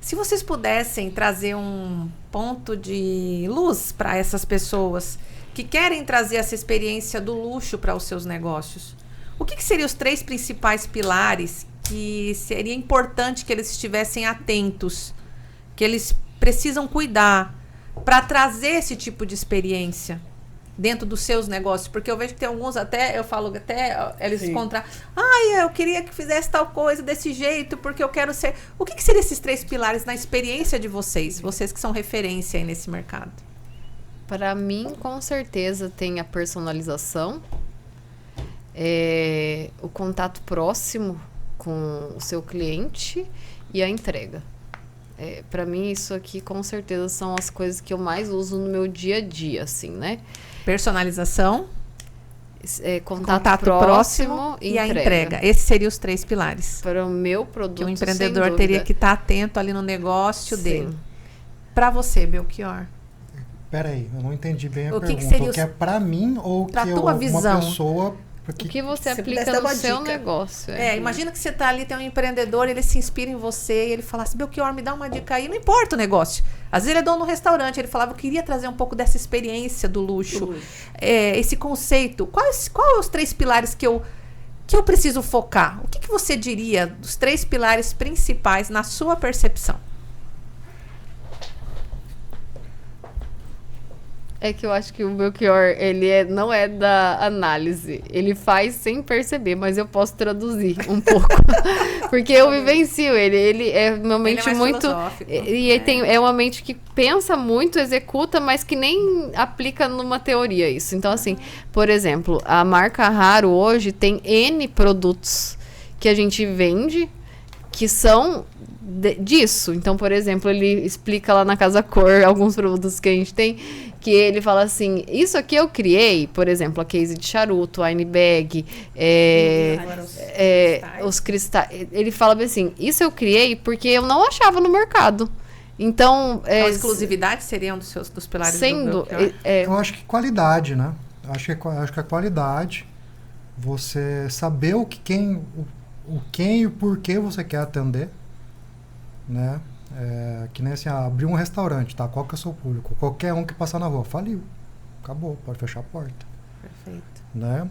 S2: Se vocês pudessem trazer um ponto de luz para essas pessoas que querem trazer essa experiência do luxo para os seus negócios, o que seriam os 3 principais pilares que seria importante que eles estivessem atentos, que eles precisam cuidar para trazer esse tipo de experiência dentro dos seus negócios? Porque eu vejo que tem alguns eles encontram, eu queria que fizesse tal coisa desse jeito, porque eu quero ser... O que seriam esses 3 pilares na experiência de vocês que são referência aí nesse mercado?
S3: Para mim, com certeza, tem a personalização, o contato próximo com o seu cliente e a entrega. Para mim, isso aqui, com certeza, são as coisas que eu mais uso no meu dia a dia, assim, né?
S2: Personalização,
S3: contato próximo
S2: e a entrega. Esses seriam os 3 pilares.
S3: Para o meu produto,
S2: que o empreendedor teria que estar atento ali no negócio dele. Para você, Belchior.
S4: Peraí, eu não entendi bem a pergunta.
S2: Que seria
S4: o que é para mim ou
S2: pra
S4: que
S2: tua
S4: uma
S2: visão.
S4: Pessoa...
S3: O que você aplica no seu negócio.
S2: Imagina que você está ali, tem um empreendedor, ele se inspira em você e ele fala assim, Belchior, me dá uma dica aí. Não importa o negócio. Às vezes ele é dono de um restaurante, ele falava, eu queria trazer um pouco dessa experiência do luxo. Esse conceito. Quais os 3 pilares que eu preciso focar? O que você diria dos 3 pilares principais na sua percepção?
S3: É que eu acho que o Belchior, ele não é da análise. Ele faz sem perceber, mas eu posso traduzir um pouco. Porque eu vivencio ele. Ele é uma mente muito... É uma mente que pensa muito, executa, mas que nem aplica numa teoria isso. Então, assim, por exemplo, a marca Raro hoje tem N produtos que a gente vende que são disso. Então, por exemplo, ele explica lá na Casa Cor alguns produtos que a gente tem, que ele fala assim, isso aqui eu criei, por exemplo, a case de charuto, a bag, os cristais. Ele fala bem assim, isso eu criei porque eu não achava no mercado. Então,
S2: a exclusividade seria um dos pilares
S3: sendo,
S4: eu acho que qualidade, né? Acho que a qualidade, você saber quem e o porquê você quer atender, né? Que nem assim, abrir um restaurante, tá? Qual que é o seu público? Qualquer um que passar na rua, faliu. Acabou, pode fechar a porta.
S2: Perfeito.
S4: Né?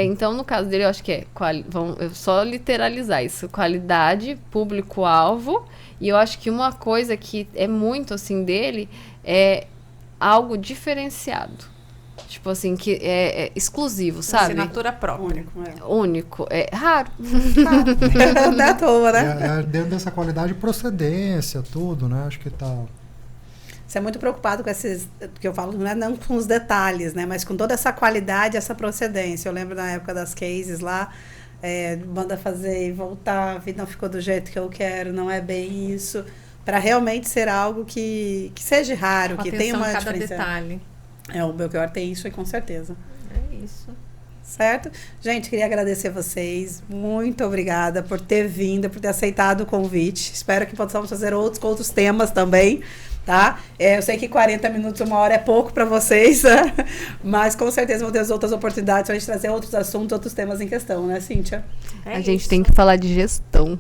S3: Então, no caso dele, eu acho que vamos só literalizar isso. Qualidade, público-alvo. E eu acho que uma coisa que é muito, assim, dele é algo diferenciado. Tipo assim, que é exclusivo, sabe?
S2: Assinatura própria.
S3: Único. É raro.
S1: Não é à toa, né?
S4: Dentro dessa qualidade, procedência, tudo, né? Acho que tá...
S1: Você é muito preocupado com esses, que eu falo, não com os detalhes, né? Mas com toda essa qualidade, essa procedência. Eu lembro na época das cases lá, manda fazer e voltar, a vida não ficou do jeito que eu quero, não é bem isso. Para realmente ser algo que seja raro, que tenha uma
S2: cada
S1: diferença.
S2: Detalhe.
S1: O Belchior tem isso aí, com certeza.
S2: É isso.
S1: Certo? Gente, queria agradecer vocês. Muito obrigada por ter vindo, por ter aceitado o convite. Espero que possamos fazer outros temas também, tá? Eu sei que 40 minutos, 1 hora é pouco para vocês, né? Mas com certeza vão ter outras oportunidades para a gente trazer outros assuntos, outros temas em questão, né, Cíntia?
S3: A gente tem que falar de gestão.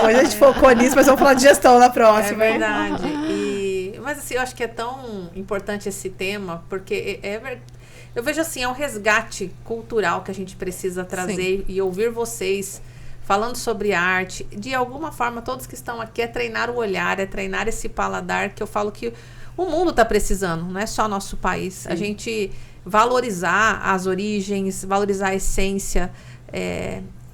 S1: Hoje a gente focou nisso, mas vamos falar de gestão na próxima.
S2: É verdade. Mas assim, eu acho que é tão importante esse tema, porque Eu vejo assim, é um resgate cultural que a gente precisa trazer e ouvir vocês falando sobre arte. De alguma forma, todos que estão aqui, é treinar o olhar, é treinar esse paladar, que eu falo que o mundo está precisando, não é só nosso país. Sim. A gente valorizar as origens, valorizar a essência.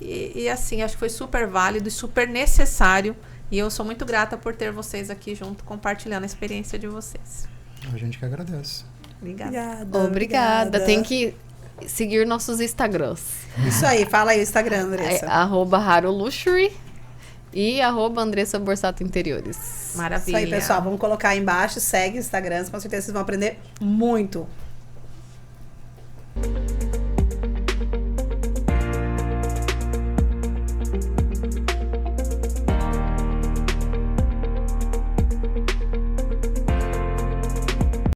S2: E assim, acho que foi super válido e super necessário. E eu sou muito grata por ter vocês aqui junto, compartilhando a experiência de vocês.
S4: A gente que agradece.
S3: Obrigada. Tem que seguir nossos Instagrams.
S1: Isso aí, fala aí o Instagram, Andressa.
S3: @HaroLuxury e @Andressa Borsato Interiores.
S2: Maravilha.
S1: Isso aí, pessoal. Vamos colocar aí embaixo. Segue o Instagram. Com certeza vocês vão aprender muito.